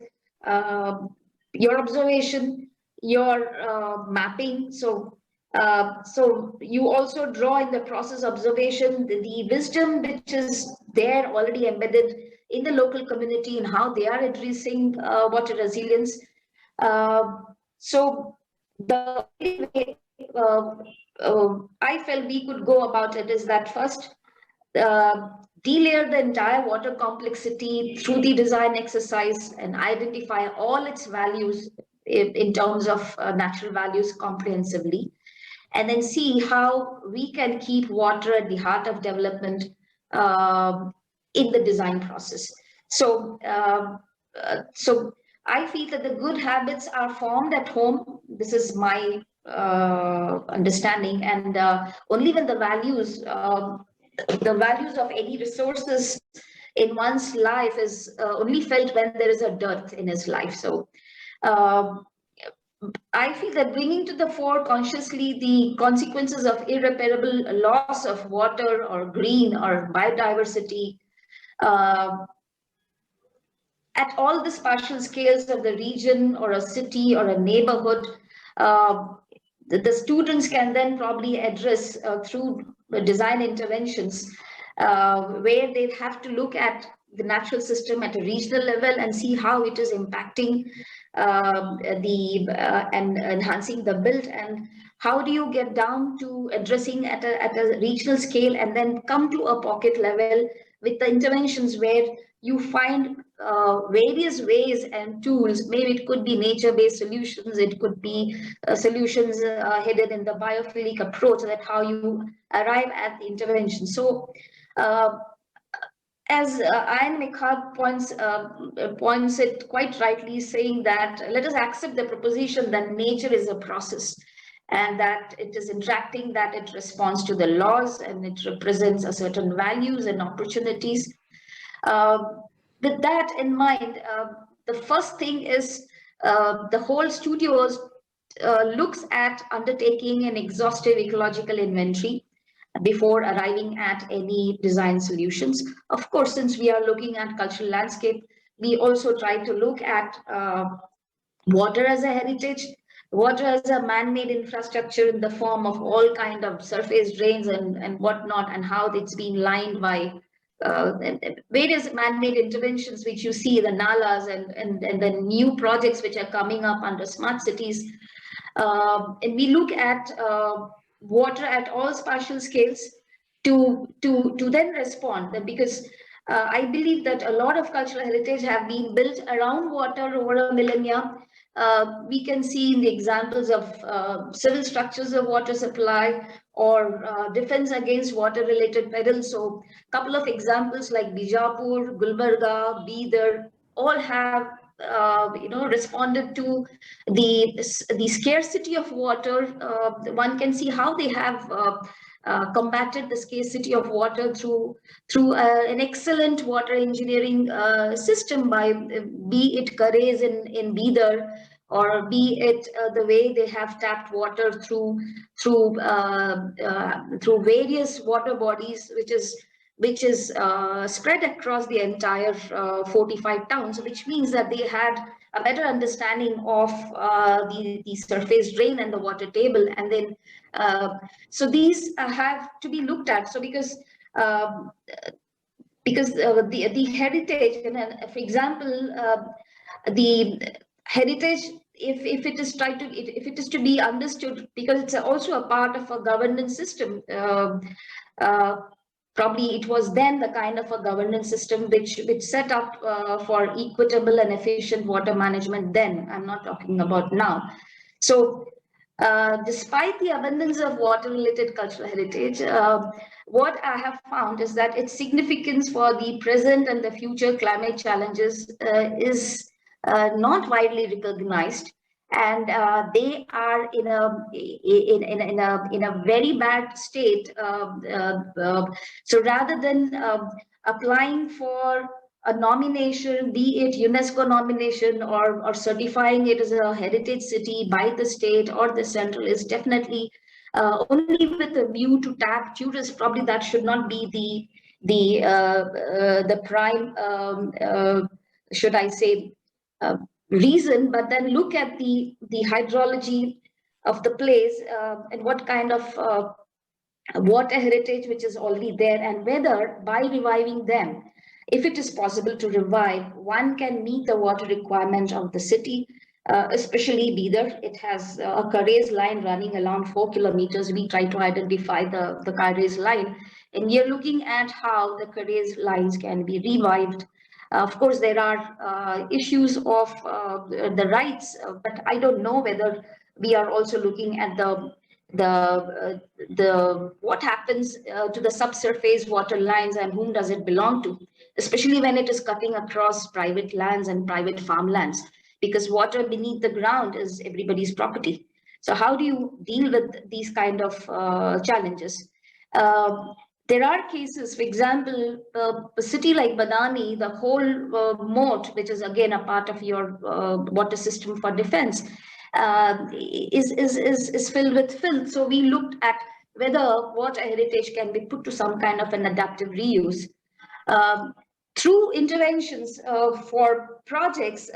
your observation, your mapping. So you also draw in the process observation the wisdom which is there already embedded in the local community and how they are addressing water resilience. So the way I felt we could go about it is that first, delayer the entire water complexity through the design exercise and identify all its values in terms of natural values comprehensively, and then see how we can keep water at the heart of development in the design process. So I feel that the good habits are formed at home. This is my understanding, and only when the values of any resources in one's life is only felt when there is a dearth in his life. So I feel that bringing to the fore consciously the consequences of irreparable loss of water or green or biodiversity at all the spatial scales of the region or a city or a neighborhood, the students can then probably address through design interventions where they have to look at the natural system at a regional level and see how it is impacting and enhancing the built, and how do you get down to addressing at a regional scale and then come to a pocket level with the interventions where you find various ways and tools. Maybe it could be nature-based solutions, it could be solutions hidden in the biophilic approach, that how you arrive at the intervention. So as Ayan Mikhad points it quite rightly, saying that let us accept the proposition that nature is a process and that it is interacting, that it responds to the laws and it represents a certain values and opportunities. With that in mind, the first thing is the whole studio looks at undertaking an exhaustive ecological inventory before arriving at any design solutions. Of course, since we are looking at cultural landscape, we also try to look at water as a heritage, water as a man-made infrastructure in the form of all kind of surface drains and whatnot, and how it's been lined by various man-made interventions which you see, the nalas and the new projects which are coming up under smart cities. And we look at water at all spatial scales to then respond, because I believe that a lot of cultural heritage have been built around water over a millennia. We can see in the examples of civil structures of water supply or defense against water-related perils. So a couple of examples like Bijapur, Gulbarga, Bidar, all have responded to the scarcity of water. One can see how they have combated the scarcity of water through an excellent water engineering system, by be it Kares in Bidar, or be it the way they have tapped water through various water bodies, which is spread across the entire 45 towns, which means that they had a better understanding of the surface drain and the water table. And then, so these have to be looked at. So because the heritage, and for example, the heritage, if it is if it is to be understood, because it's also a part of a governance system. Probably it was then the kind of a governance system which set up for equitable and efficient water management then. I'm not talking about now. So despite the abundance of water-related cultural heritage, what I have found is that its significance for the present and the future climate challenges is not widely recognized, and they are in a very bad state. So rather than applying for a nomination, be it UNESCO nomination or certifying it as a heritage city by the state or the central, is definitely only with a view to tap tourists. Probably that should not be the prime, should I say, reason. But then look at the hydrology of the place and what kind of water heritage which is already there, and whether by reviving them, if it is possible to revive, one can meet the water requirement of the city, especially Bidar. It has a Karez line running around 4 kilometers. We try to identify the Karez line, and we are looking at how the Karez lines can be revived. Of course, there are issues of the rights, but I don't know whether we are also looking at what happens to the subsurface water lines and whom does it belong to, especially when it is cutting across private lands and private farmlands, because water beneath the ground is everybody's property. So how do you deal with these kind of challenges? There are cases, for example, a city like Badami, the whole moat, which is again a part of your water system for defense, is filled with filth. So we looked at whether water heritage can be put to some kind of an adaptive reuse. Through interventions for projects,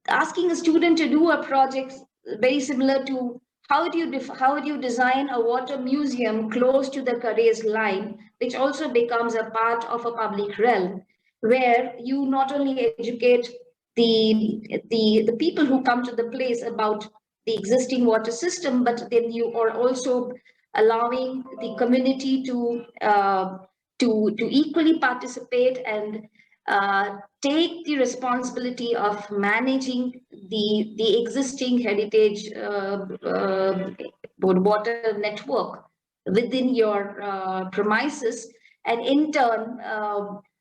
asking a student to do a project very similar to how do you design a water museum close to the Karez line, which also becomes a part of a public realm, where you not only educate the people who come to the place about the existing water system, but then you are also allowing the community to equally participate and take the responsibility of managing the existing heritage water network within your premises, and in turn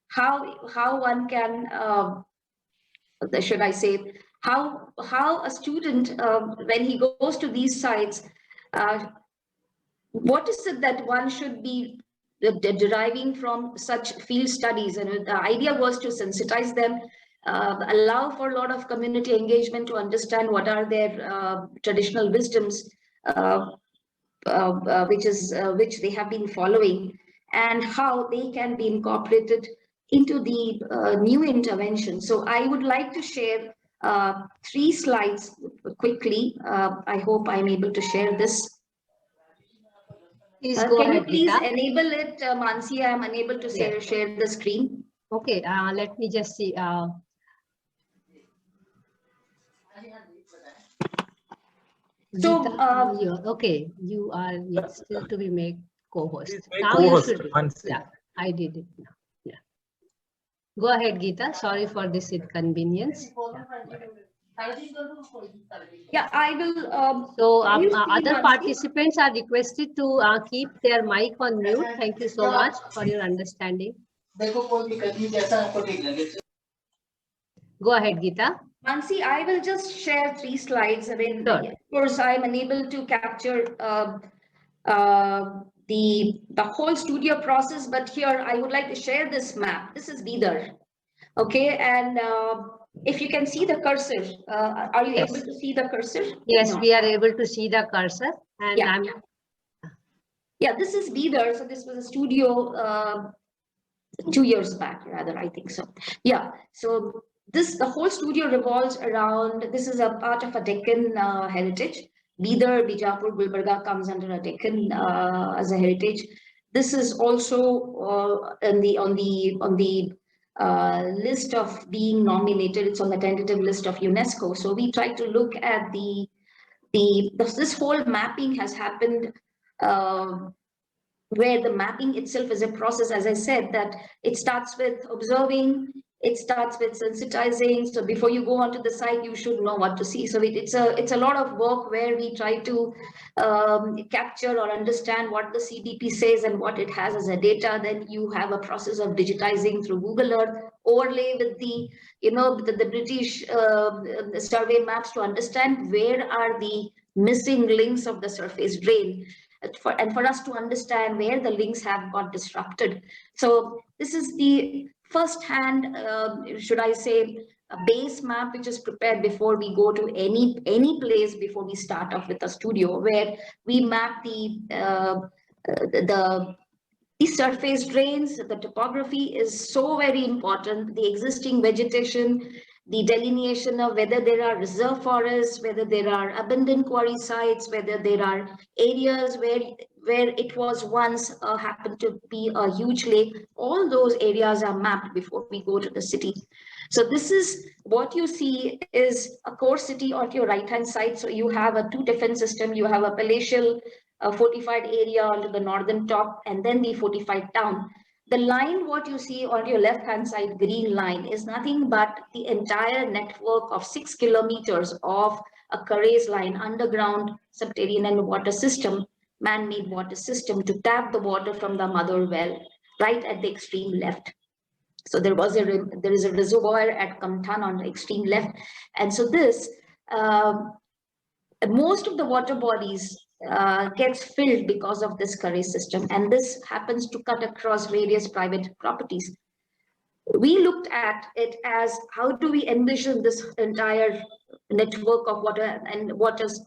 how one can should I say how a student when he goes to these sites, what is it that one should be deriving from such field studies? And the idea was to sensitize them, allow for a lot of community engagement to understand what are their traditional wisdoms, which they have been following, and how they can be incorporated into the new intervention. So I would like to share 3 slides quickly. I hope I'm able to share this. Please go ahead, Can you please Geeta. enable it, Mansi? I'm unable to share the screen. Okay, let me just see. So, Geeta, okay, you are still to be made co-host. Now co-host, you should. Yeah, I did it now. Yeah. Go ahead, Geeta. Sorry for this inconvenience. Yeah, I will. So can you see, other Mansi? participants are requested to keep their mic on mute. Thank you so much for your understanding. Go ahead, Geeta. Mansi, I will just share 3 slides. I mean, Sure. of course, I'm unable to capture the whole studio process, but here I would like to share this map. This is Bidar. Okay, and if you can see the cursor, are you Yes. able to see the cursor? Yes, No. we are able to see the cursor, and Yeah. I'm Yeah, this is Bidar. So this was a studio 2 years back, rather, I think so. Yeah, so the whole studio revolves around, this is a part of a Deccan heritage. Bidar, Bijapur, Gulbarga comes under a Deccan as a heritage. This is also on the list of being nominated. It's on the tentative list of UNESCO. So we try to look at this whole mapping has happened where the mapping itself is a process, as I said, that it starts with observing, it starts with sensitizing. So before you go onto the site, you should know what to see. So it's a lot of work where we try to capture or understand what the CDP says and what it has as a data. Then you have a process of digitizing through Google Earth, overlay with the, the British survey maps to understand where are the missing links of the surface drain. And for us to understand where the links have got disrupted. So this is the first-hand, should I say, a base map which is prepared before we go to any place, before we start off with a studio, where we map the surface drains. The topography is so very important. The existing vegetation, the delineation of whether there are reserve forests, whether there are abandoned quarry sites, whether there are areas where it was once happened to be a huge lake. All those areas are mapped before we go to the city. So this is what you see is a core city on your right-hand side. So you have a two defense system. You have a palatial fortified area onto the northern top, and then the fortified town. The line, what you see on your left-hand side, green line, is nothing but the entire network of 6 kilometers of a Carrez line, underground subterranean water system, man-made water system, to tap the water from the mother well, right at the extreme left. So there is a reservoir at Kamthan on the extreme left. And so this, most of the water bodies gets filled because of this Carrez system, and this happens to cut across various private properties. We looked at it as, how do we envision this entire network of water and water's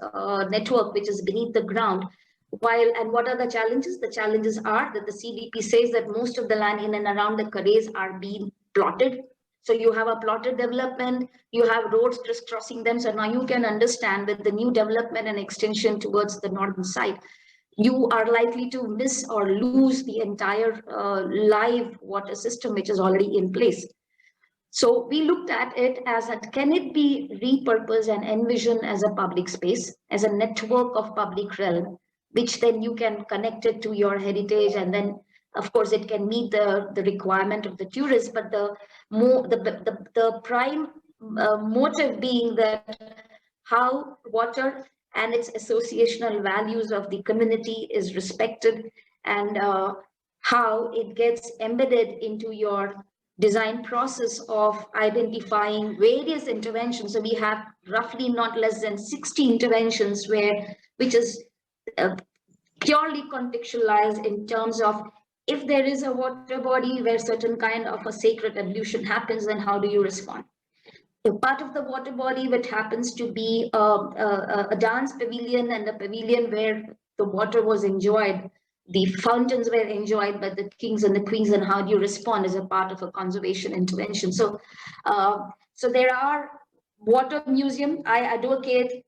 network which is beneath the ground? And what are the challenges? The challenges are that the CDP says that most of the land in and around the Carrez are being plotted. So you have a plotted development, you have roads crisscrossing them. So now you can understand with the new development and extension towards the northern side, you are likely to miss or lose the entire live water system, which is already in place. So we looked at it as, can it be repurposed and envisioned as a public space, as a network of public realm, which then you can connect it to your heritage, and then of course it can meet the requirement of the tourists, but the prime motive being that how water and its associational values of the community is respected, and how it gets embedded into your design process of identifying various interventions. So we have roughly not less than 60 interventions which is purely contextualized in terms of, if there is a water body where certain kind of a sacred ablution happens, then how do you respond? A part of the water body which happens to be a dance pavilion and a pavilion where the water was enjoyed, the fountains were enjoyed by the kings and the queens, and how do you respond as a part of a conservation intervention? So, so there are water museum. I advocate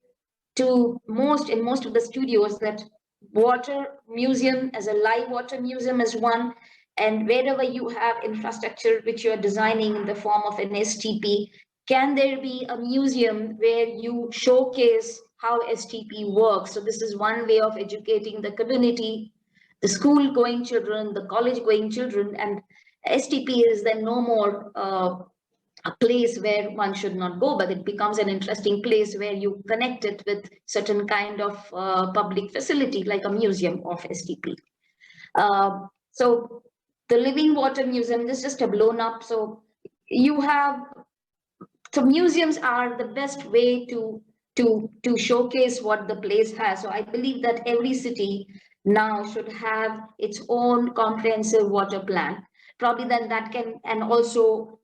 in most of the studios that water museum as a live water museum is one, and wherever you have infrastructure which you are designing in the form of an STP, can there be a museum where you showcase how STP works? So this is one way of educating the community, the school going children, the college going children, and STP is then no more a place where one should not go, but it becomes an interesting place where you connect it with certain kind of public facility, like a museum of STP. So the Living Water Museum, this is just a blown up. So you have, so museums are the best way to showcase what the place has. So I believe that every city now should have its own comprehensive water plan. Probably then that can, and also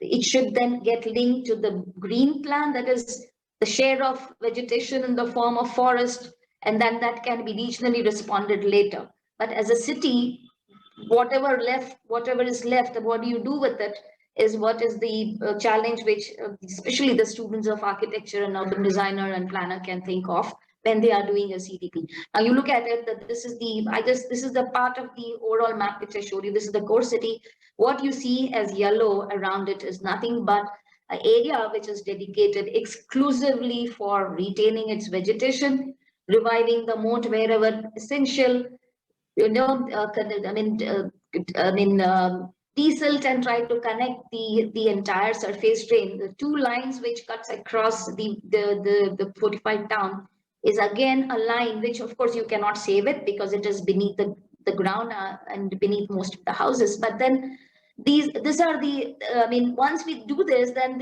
it should then get linked to the green plan, that is the share of vegetation in the form of forest, and then that can be regionally responded later. But as a city, whatever is left, what do you do with it is what is the challenge which especially the students of architecture and urban designer and planner can think of when they are doing a CDP. Now you look at it that this is the part of the overall map which I showed you. This is the core city. What you see as yellow around it is nothing but an area which is dedicated exclusively for retaining its vegetation, reviving the moat wherever essential, desilt and try to connect the entire surface drain. The two lines which cuts across the fortified town is again a line which of course you cannot save it because it is beneath the ground and beneath most of the houses. But then these are the once we do this, then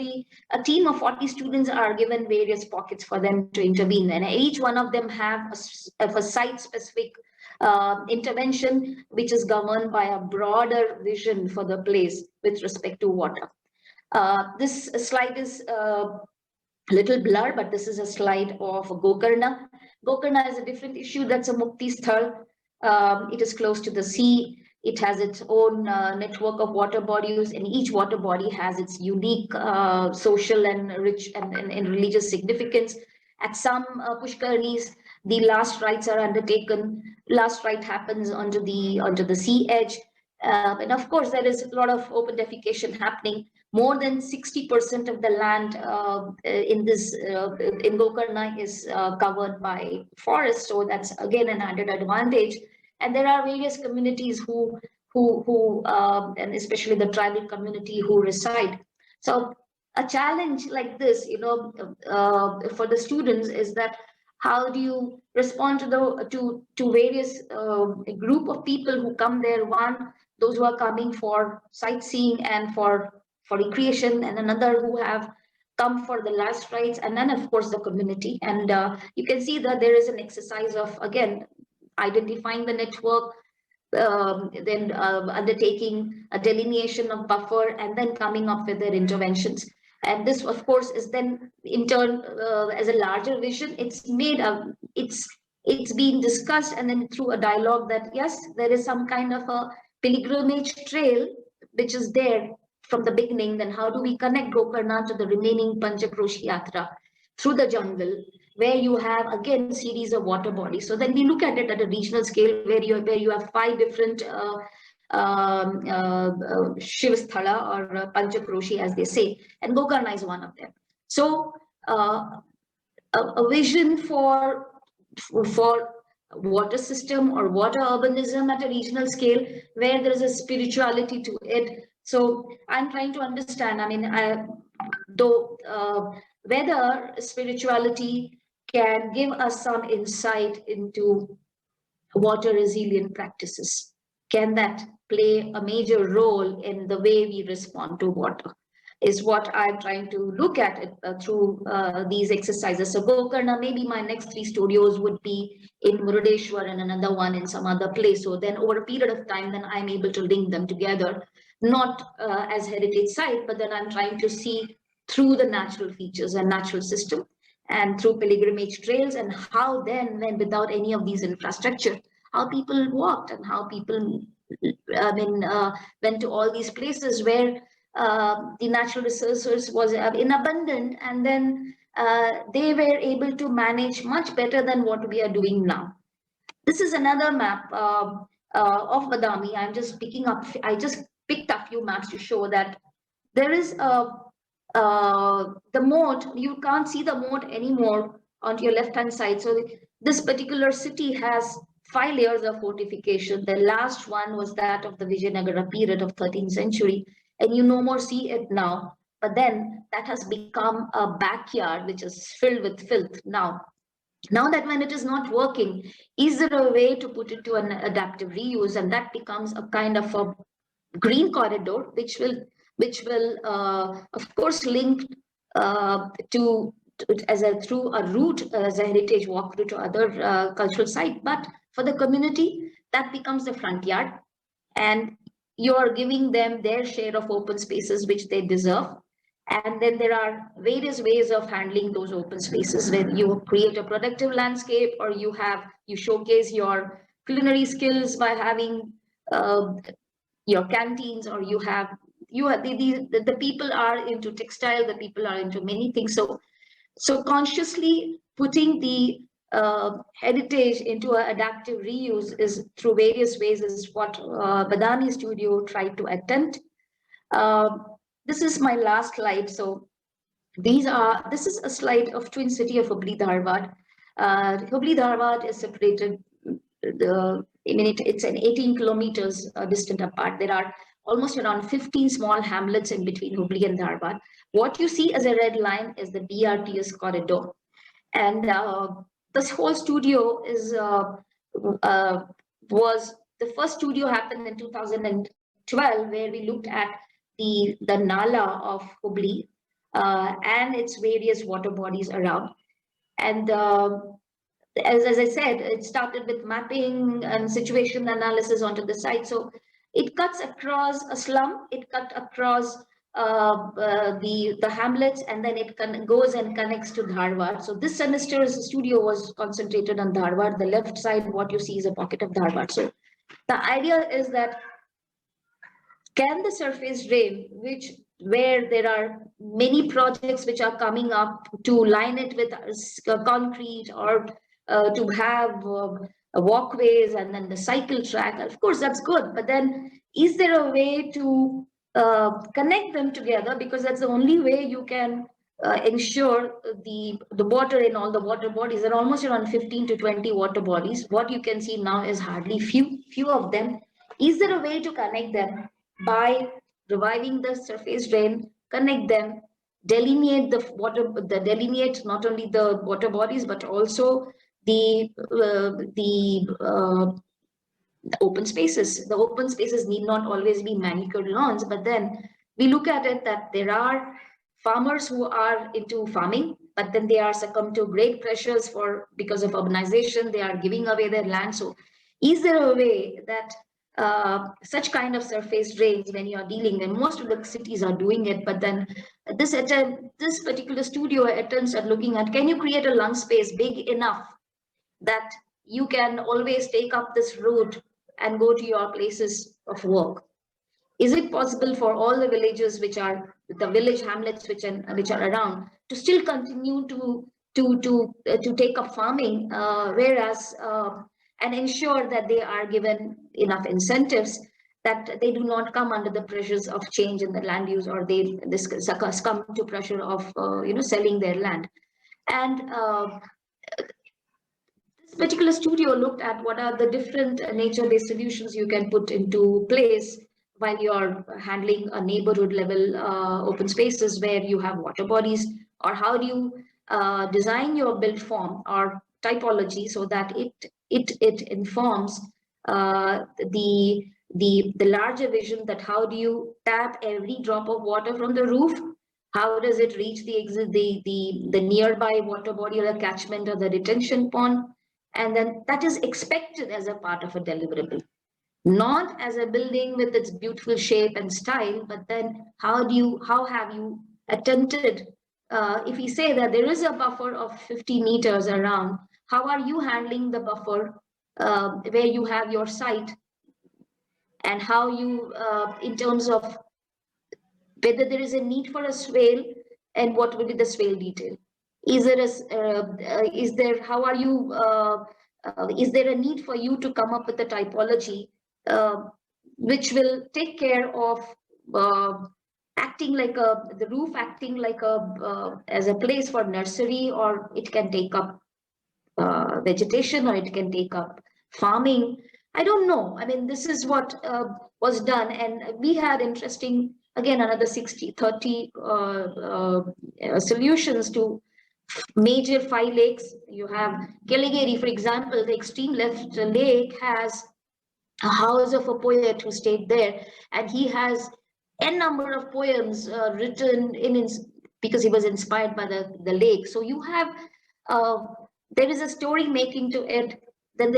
a team of 40 students are given various pockets for them to intervene, and each one of them have a site specific intervention which is governed by a broader vision for the place with respect to water. This slide is a little blur, but this is a slide of Gokarna. Gokarna is a different issue. That's a Mukti Sthal. It is close to the sea. It has its own network of water bodies, and each water body has its unique social and rich and religious significance. At some Pushkaranis, the last rites are undertaken. Last rite happens onto the sea edge, and of course there is a lot of open defecation happening. More than 60% of the land in Gokarna is covered by forest, so that's again an added advantage. And there are various communities who and especially the tribal community who reside. So a challenge like this, for the students is that how do you respond to various group of people who come there? One, those who are coming for sightseeing and for recreation, and another who have come for the last rites, and then of course the community. And you can see that there is an exercise of again identifying the network, then undertaking a delineation of buffer, and then coming up with their interventions. And this, of course, is then in turn as a larger vision. It's made up. It's being discussed, and then through a dialogue that yes, there is some kind of a pilgrimage trail which is there from the beginning. Then how do we connect Gokarna to the remaining Panchakroshi Yatra through the jungle, where you have again series of water bodies? So then we look at it at a regional scale where you have 5 different Shivasthala or Panchakroshi, as they say, and Gokarna is one of them. So a vision for water system or water urbanism at a regional scale where there is a spirituality to it. So I'm trying to understand, whether spirituality can give us some insight into water resilient practices. Can that play a major role in the way we respond to water? Is what I'm trying to look at it through these exercises. So Gokarna, maybe my next 3 studios would be in Murudeshwar and another one in some other place. So then over a period of time, then I'm able to link them together, not as heritage site, but then I'm trying to see through the natural features and natural system and through pilgrimage trails, and how then when without any of these infrastructure, how people walked and how people went to all these places where the natural resources was in abundant, and then they were able to manage much better than what we are doing now. This is another map of Badami. I just picked a few maps to show that there is the moat. You can't see the moat anymore on your left hand side. So this particular city has 5 layers of fortification. The last one was that of the Vijayanagara period of 13th century, and you no more see it now. But then that has become a backyard which is filled with filth now. Now that when it is not working, is there a way to put it to an adaptive reuse? And that becomes a kind of a green corridor, which will of course link through a route as a heritage walk route to other cultural site. But for the community, that becomes the front yard, and you're giving them their share of open spaces which they deserve. And then there are various ways of handling those open spaces, where you create a productive landscape, or you showcase your culinary skills by having your canteens, or you have you have the people are into textile, the people are into many things. So consciously putting the heritage into an adaptive reuse is through various ways is what Badami Studio tried to attempt. This is my last slide. So this is a slide of twin city of Hubli Dharwad. Hubli Dharwad is separated. It's an 18 kilometers distant apart. There are almost around 15 small hamlets in between Hubli and Dharwad. What you see as a red line is the BRTS corridor. And this whole studio is was the first studio happened in 2012, where we looked at the Nala of Hubli and its various water bodies around. And as I said, it started with mapping and situation analysis onto the site. So it cuts across a slum, it cut across the hamlets, and then it goes and connects to Dharwad. So this semester's studio was concentrated on Dharwad. The left side, what you see is a pocket of Dharwad. So the idea is that can the surface drain, where there are many projects which are coming up to line it with concrete or to have walkways and then the cycle track, of course that's good, but then is there a way to connect them together, because that's the only way you can ensure the water in all the water bodies. There are almost around 15 to 20 water bodies. What you can see now is hardly few of them. Is there a way to connect them by reviving the surface drain, connect them, delineate delineate not only the water bodies but also the open spaces. The open spaces need not always be manicured lawns, but then we look at it that there are farmers who are into farming, but then they are succumbed to great pressures because of urbanization. They are giving away their land. So is there a way that such kind of surface drains, when you are dealing, and most of the cities are doing it, but then this particular studio attempts at looking at, can you create a lung space big enough that you can always take up this route and go to your places of work? Is it possible for all the villages which are the village hamlets which are around to still continue to take up farming, whereas and ensure that they are given enough incentives that they do not come under the pressures of change in the land use, or they succumb to pressure of selling their land. And this particular studio looked at what are the different nature-based solutions you can put into place while you're handling a neighborhood level open spaces where you have water bodies, or how do you design your built form or typology so that it informs the larger vision, that how do you tap every drop of water from the roof? How does it reach the nearby water body or the catchment or the retention pond? And then that is expected as a part of a deliverable, not as a building with its beautiful shape and style, but then how have you attempted, if we say that there is a buffer of 50 meters around, how are you handling the buffer where you have your site, and how you, in terms of whether there is a need for a swale and what will be the swale detail. Is there a need for you to come up with a typology which will take care of acting like the roof acting like as a place for nursery, or it can take up vegetation, or it can take up farming. I don't know. I mean, this is what was done, and we had interesting, again, another 30 solutions to major 5 lakes. You have Keligeri, for example. The extreme left lake has a house of a poet who stayed there, and he has n number of poems written because he was inspired by the lake. So you have there is a story making to it. Then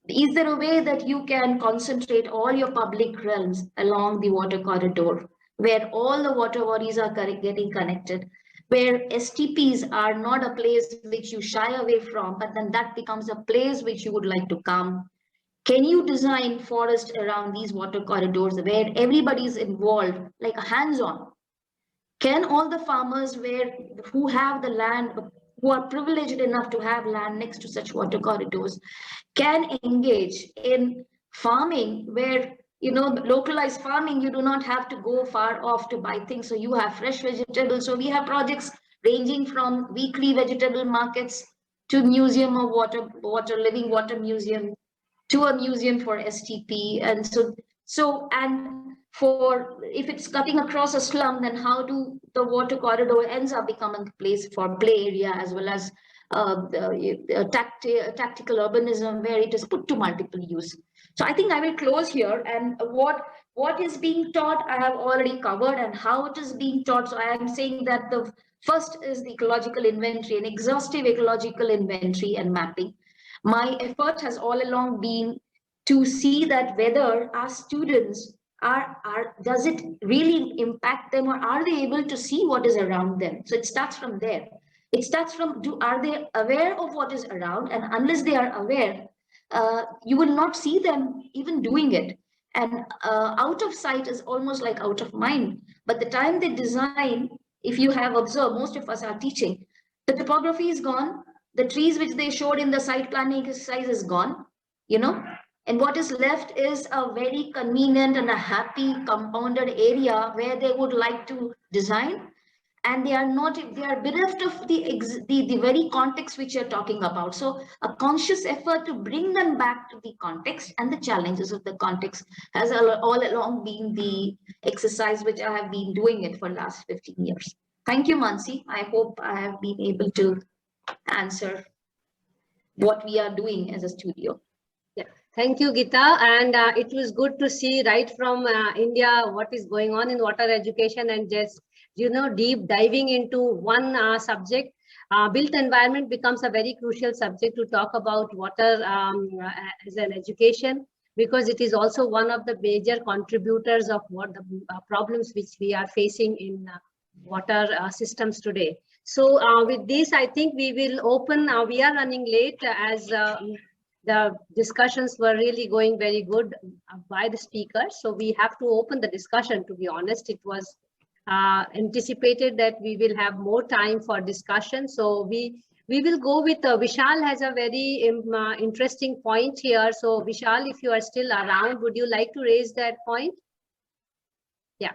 is there a way that you can concentrate all your public realms along the water corridor, where all the water bodies are getting connected, where STPs are not a place which you shy away from, but then that becomes a place which you would like to come. Can you design forest around these water corridors where everybody is involved, like a hands-on? Can all the farmers who have the land, who are privileged enough to have land next to such water corridors, can engage in farming where, localized farming, you do not have to go far off to buy things. So you have fresh vegetables. So we have projects ranging from weekly vegetable markets to museum of water, living water museum, to a museum for STP. And and for, if it's cutting across a slum, then how do the water corridor ends up becoming a place for play area, as well as tactical urbanism, where it is put to multiple use. So I think I will close here. And what is being taught, I have already covered, and how it is being taught. So I am saying that the first is the ecological inventory, an exhaustive ecological inventory and mapping. My effort has all along been to see that whether our students does it really impact them, or are they able to see what is around them? So it starts from there. It starts from, are they aware of what is around? And unless they are aware, you will not see them even doing it. And out of sight is almost like out of mind. But the time they design, if you have observed, most of us are teaching, the topography is gone. The trees which they showed in the site planning exercise is gone, and what is left is a very convenient and a happy compounded area where they would like to design. And they are bereft of the very context which you're talking about. So a conscious effort to bring them back to the context and the challenges of the context has all along been the exercise which I have been doing it for the last 15 years. Thank you, Mansi. I hope I have been able to answer what we are doing as a studio. Yeah, thank you, Geeta. And it was good to see right from India what is going on in water education, and just deep diving into one subject. Built environment becomes a very crucial subject to talk about water as an education, because it is also one of the major contributors of what the problems which we are facing in water systems today. So with this, I think we will open. We are running late as the discussions were really going very good by the speakers. So we have to open the discussion. To be honest, it was anticipated that we will have more time for discussion. So we will go with Vishal has a very interesting point here. So Vishal, if you are still around, would you like to raise that point? Yeah.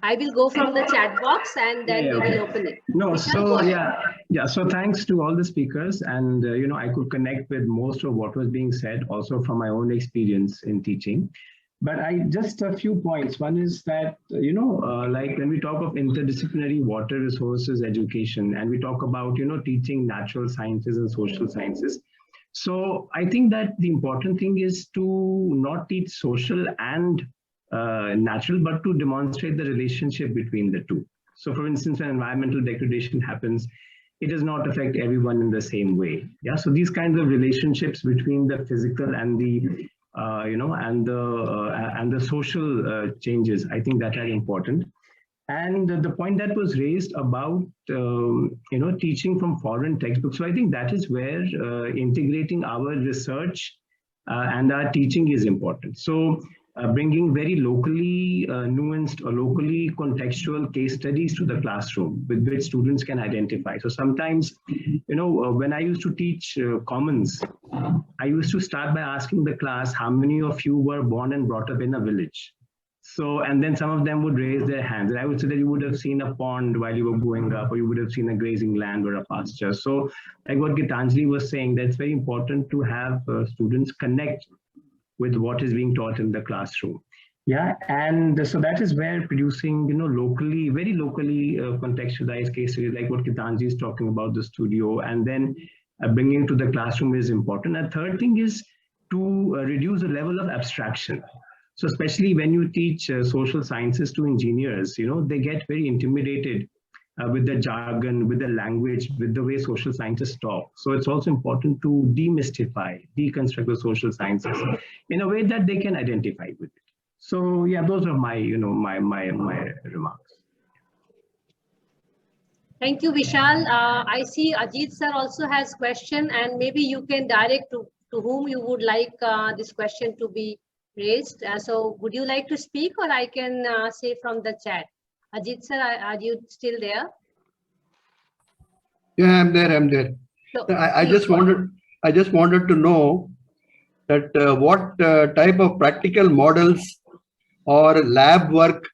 I will go from the chat box and then we will open it. No, Vishal, so so thanks to all the speakers, and I could connect with most of what was being said, also from my own experience in teaching. But just a few points. One is that, like when we talk of interdisciplinary water resources education, and we talk about, teaching natural sciences and social sciences. So I think that the important thing is to not teach social and natural, but to demonstrate the relationship between the two. So for instance, when environmental degradation happens, it does not affect everyone in the same way. Yeah. So these kinds of relationships between the physical and the and the social changes, I think that are important. And the point that was raised about teaching from foreign textbooks, so I think that is where integrating our research and our teaching is important. So bringing very locally nuanced or locally contextual case studies to the classroom with which students can identify. So sometimes, when I used to teach commons, I used to start by asking the class, how many of you were born and brought up in a village? So, and then some of them would raise their hands. And I would say that you would have seen a pond while you were growing up, or you would have seen a grazing land or a pasture. So like what Gitanjali was saying, that's very important to have students connect with what is being taught in the classroom. Yeah, and so that is where producing, locally, very locally contextualized case studies like what Gitanjali is talking about, the studio, and then bringing to the classroom is important. And third thing is to reduce the level of abstraction. So especially when you teach social sciences to engineers, they get very intimidated with the jargon, with the language, with the way social scientists talk. So it's also important to demystify, deconstruct the social sciences in a way that they can identify with it. So yeah, those are my, my remarks. Thank you, Vishal. I see Ajit sir also has question, and maybe you can direct to whom you would like this question to be raised. So would you like to speak, or I can say from the chat? Ajit sir, are you still there? Yeah, I'm there. I'm there. So, I just wanted to know that what type of practical models or lab work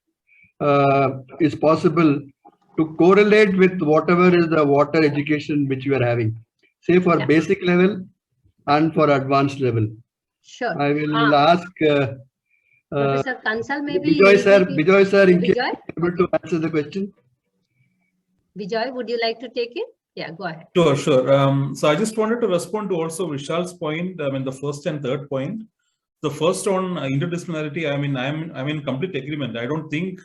is possible to correlate with whatever is the water education which we are having, say for Yeah. basic level and for advanced level. Sure. I will ask Professor Kansal, maybe Bijoy sir, in case Bijoy? able to answer the question. Vijay, would you like to take it? Yeah, go ahead. Sure, sure. So I just wanted to respond to also Vishal's point. I mean, the first and third point. The first on interdisciplinarity, I mean, I'm in complete agreement. I don't think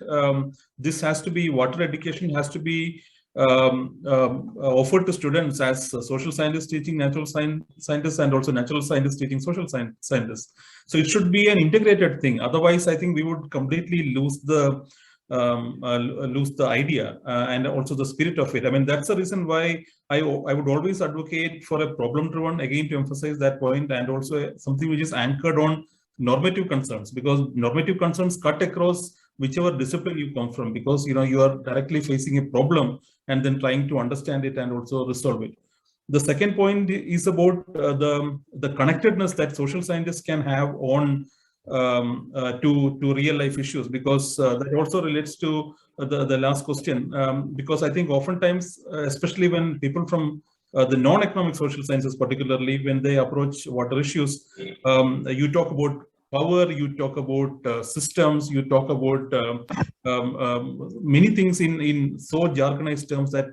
this has to be, water education has to be offered to students as social scientists teaching natural scientists and also natural scientists teaching social scientists. So it should be an integrated thing. Otherwise, I think we would completely lose the idea and also the spirit of it. I mean, that's the reason why I would always advocate for a problem-driven, again, to emphasize that point, and also something which is anchored on normative concerns, because normative concerns cut across whichever discipline you come from, because you are directly facing a problem and then trying to understand it and also resolve it. The second point is about the connectedness that social scientists can have on to real life issues, because that also relates to the last question, because I think oftentimes, especially when people from the non-economic social sciences, particularly when they approach water issues, you talk about power, you talk about systems, you talk about many things in so jargonized terms that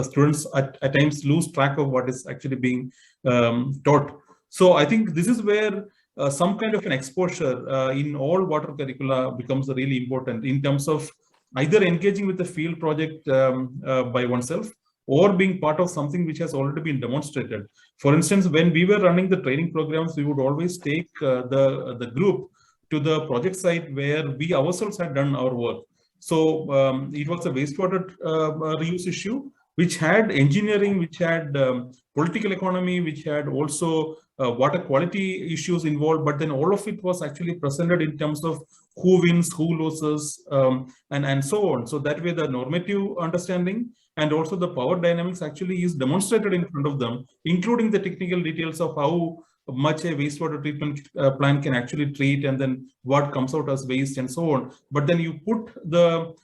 students at times lose track of what is actually being taught. So I think this is where some kind of an exposure in all water curricula becomes really important, in terms of either engaging with the field project by oneself, or being part of something which has already been demonstrated. For instance, when we were running the training programs, we would always take the group to the project site where we ourselves had done our work. So it was a wastewater reuse issue, which had engineering, which had political economy, which had also water quality issues involved, but then all of it was actually presented in terms of who wins, who loses, and so on. So that way the normative understanding and also the power dynamics actually is demonstrated in front of them, including the technical details of how much a wastewater treatment plant can actually treat, and then what comes out as waste and so on. But then you put the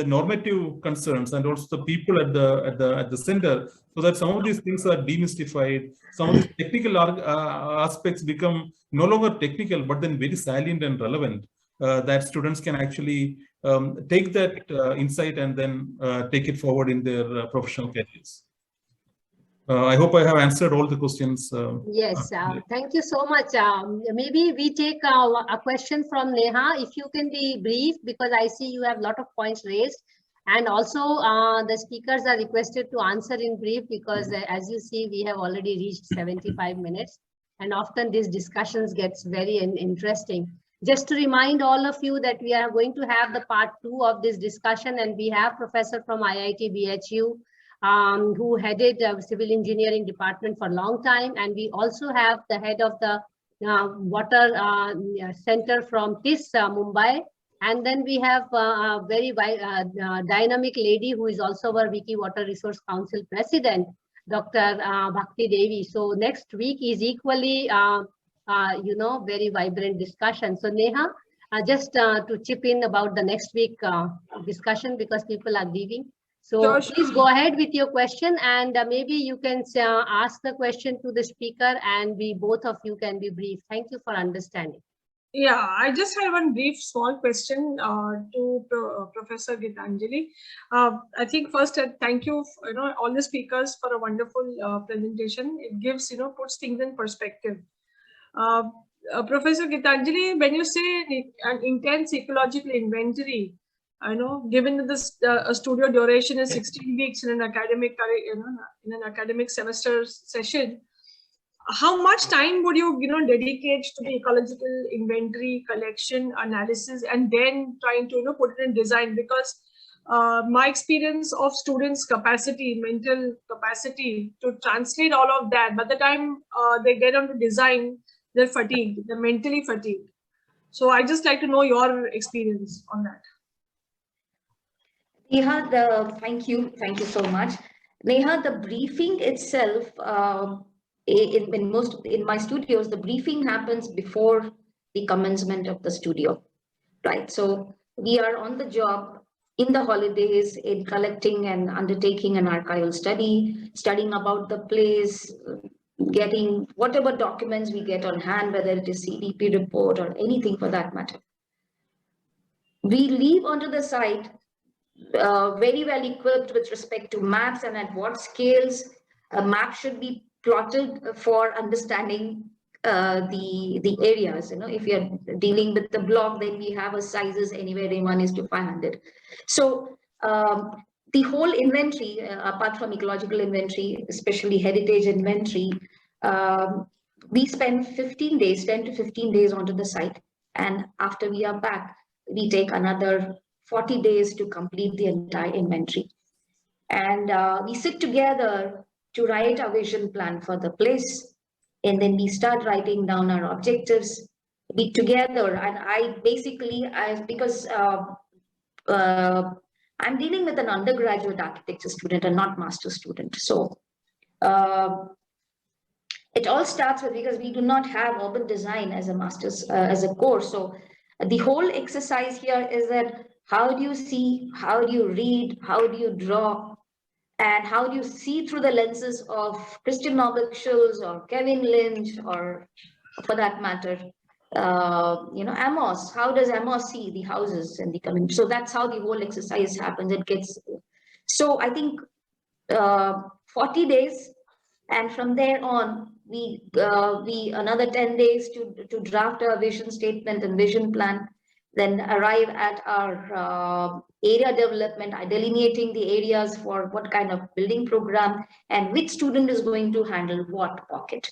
normative concerns and also the people at the center, so that some of these things are demystified. Some of these technical aspects become no longer technical, but then very salient and relevant, that students can actually take that insight and then take it forward in their professional careers. I hope I have answered all the questions. Yes, thank you so much. Maybe we take a question from Neha. If you can be brief, because I see you have a lot of points raised. And also the speakers are requested to answer in brief, because as you see, we have already reached 75 minutes. And often these discussions gets very interesting. Just to remind all of you that we are going to have the part 2 of this discussion, and we have professor from IIT BHU, who headed civil engineering department for a long time. And we also have the head of the water center from TIS, Mumbai. And then we have a very dynamic lady who is also our Wiki Water Resource Council president, Dr. Bhakti Devi. So next week is equally, very vibrant discussion. So Neha, just to chip in about the next week discussion, because people are leaving. So please go ahead with your question, and maybe you can ask the question to the speaker, and both of you can be brief. Thank you for understanding. Yeah, I just had one brief small question to Professor Gitanjali. I think first, thank you, all the speakers for a wonderful presentation. It gives, puts things in perspective. Professor Gitanjali, when you say an intense ecological inventory, given that this studio duration is 16 weeks in an academic, in an academic semester session, how much time would you, dedicate to the ecological inventory, collection, analysis, and then trying to, put it in design? Because my experience of students' capacity, mental capacity to translate all of that, by the time they get onto design, they're fatigued, they're mentally fatigued. So I just like to know your experience on that. Neha, thank you so much. Neha, the briefing itself, in my studios, the briefing happens before the commencement of the studio, right? So we are on the job in the holidays in collecting and undertaking an archival study, studying about the place, getting whatever documents we get on hand, whether it is CDP report or anything for that matter. We leave onto the site very well equipped with respect to maps and at what scales a map should be plotted for understanding the areas. You know, if you're dealing with the block, then we have a sizes anywhere in 1:500. So the whole inventory, apart from ecological inventory, especially heritage inventory, we spend 15 days, 10 to 15 days onto the site. And after we are back, we take another 40 days to complete the entire inventory. And we sit together to write a vision plan for the place. And then we start writing down our objectives. We together, and because I'm dealing with an undergraduate architecture student and not master student. So it all starts with, because we do not have urban design as a master's, as a course. So the whole exercise here is that how do you see, how do you read, how do you draw, and how do you see through the lenses of Christian Nobel-Schulz or Kevin Lynch, or for that matter, Amos. How does Amos see the houses and the community? So that's how the whole exercise happens. It gets, so I think 40 days, and from there on, we another 10 days to draft a vision statement and vision plan, then arrive at our area development, delineating the areas for what kind of building program and which student is going to handle what pocket.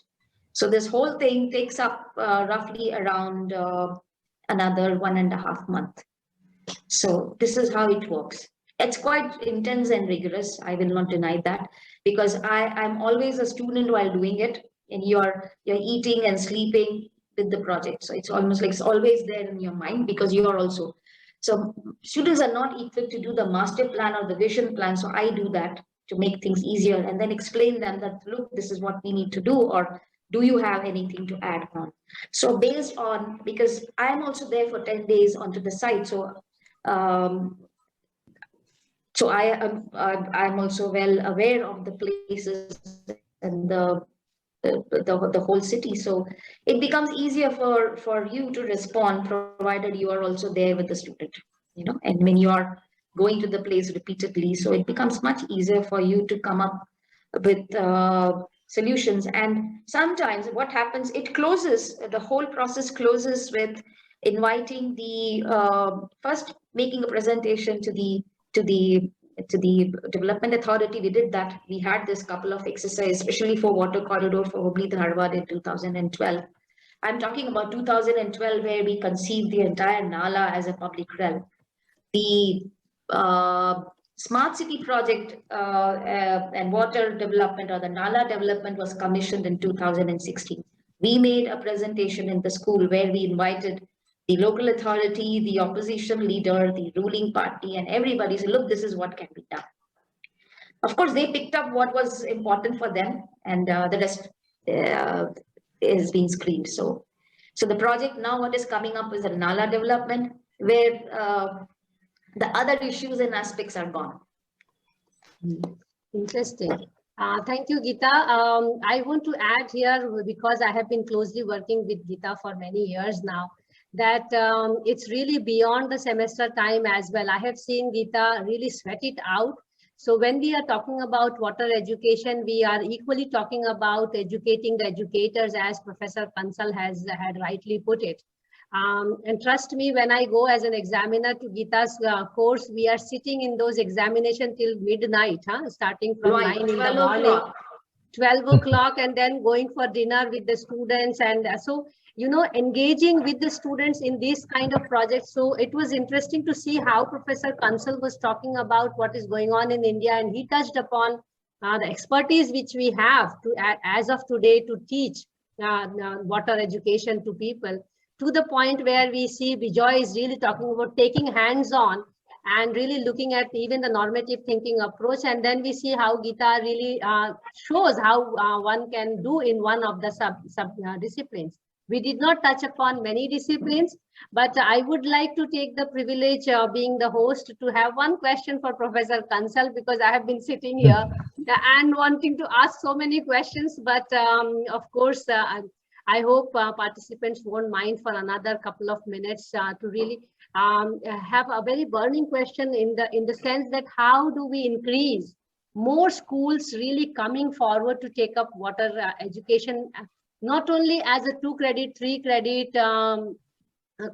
So this whole thing takes up roughly around another 1.5 months. So this is how it works. It's quite intense and rigorous. I will not deny that, because I'm always a student while doing it, and you're eating and sleeping with the project. So it's almost like it's always there in your mind, because you are also, so students are not equipped to do the master plan or the vision plan. So I do that to make things easier, and then explain them that, look, this is what we need to do, or do you have anything to add on? So based on, because I'm also there for 10 days onto the site. So so I'm also well aware of the places and the whole city. So it becomes easier for you to respond, provided you are also there with the student, and when you are going to the place repeatedly, so it becomes much easier for you to come up with solutions. And sometimes what happens, it closes, the whole process closes with inviting the first making a presentation to the development authority. We did that. We had this couple of exercises, especially for water corridor for Hubli Dharwad in 2012. I'm talking about 2012, where we conceived the entire Nala as a public realm. The smart city project and water development, or the Nala development, was commissioned in 2016. We made a presentation in the school where we invited the local authority, the opposition leader, the ruling party, and everybody said, look, this is what can be done. Of course, they picked up what was important for them, and the rest is being screened. So the project now, what is coming up is a Nala development, where the other issues and aspects are gone. Interesting. Thank you, Geeta. I want to add here, because I have been closely working with Geeta for many years now, that it's really beyond the semester time as well. I have seen Geeta really sweat it out. So when we are talking about water education, we are equally talking about educating the educators, as Professor Kansal had rightly put it. And trust me, when I go as an examiner to Geeta's course, we are sitting in those examinations till midnight, starting from 9 in the morning. 12 o'clock and then going for dinner with the students. And so, you know, engaging with the students in these kind of projects. So it was interesting to see how Professor Kansal was talking about what is going on in India, and he touched upon the expertise which we have to, as of today, to teach water education to people, to the point where we see Bijoy is really talking about taking hands-on and really looking at even the normative thinking approach. And then we see how Geeta really shows how one can do in one of the sub disciplines. We did not touch upon many disciplines, but I would like to take the privilege of being the host to have one question for Professor Kansal, because I have been sitting here and wanting to ask so many questions. But of course, I hope participants won't mind for another couple of minutes to really have a very burning question in the sense that how do we increase more schools really coming forward to take up water education, not only as a 2-credit, 3-credit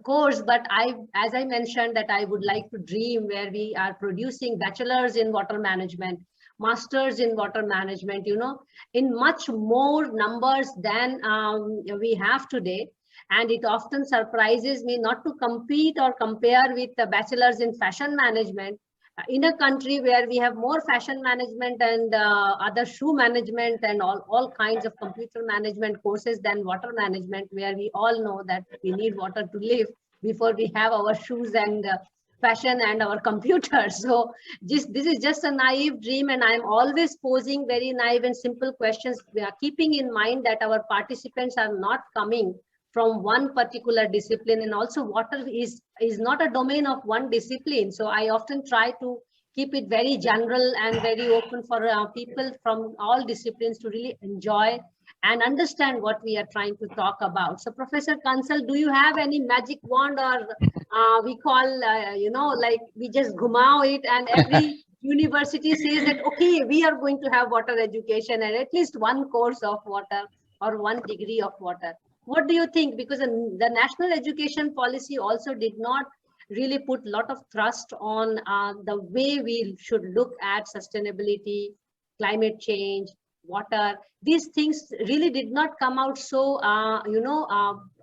course, but as I mentioned, that I would like to dream where we are producing bachelors in water management, masters in water management, you know, in much more numbers than we have today. And it often surprises me not to compete or compare with the bachelors in fashion management in a country where we have more fashion management and other shoe management and all kinds of computer management courses than water management, where we all know that we need water to live before we have our shoes and fashion and our computers. So this is just a naive dream, and I'm always posing very naive and simple questions, keeping in mind that our participants are not coming from one particular discipline, and also water is not a domain of one discipline. So I often try to keep it very general and very open for people from all disciplines to really enjoy and understand what we are trying to talk about. So Professor Kansal, do you have any magic wand, or we call, you know, like we just gumao it and every university says that, okay, we are going to have water education and at least one course of water or one degree of water? What do you think? Because the national education policy also did not really put a lot of thrust on the way we should look at sustainability, climate change, water. These things really did not come out so, you know,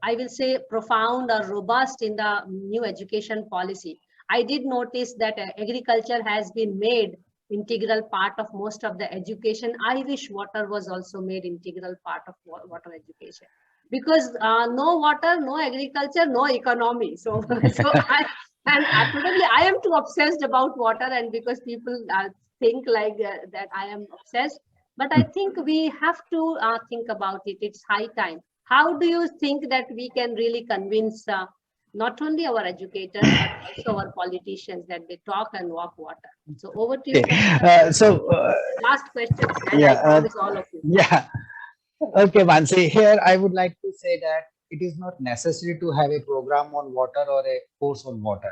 I will say profound or robust in the new education policy. I did notice that agriculture has been made integral part of most of the education. I wish water was also made integral part of water education. Because no water, no agriculture, no economy. So, probably I am too obsessed about water, and because people think like that I am obsessed. But I think we have to think about it. It's high time. How do you think that we can really convince not only our educators, but also our politicians that they talk and walk water? So over to you. Last question. And I promise all of you. Yeah. Okay, Mansi, here I would like to say that it is not necessary to have a program on water or a course on water.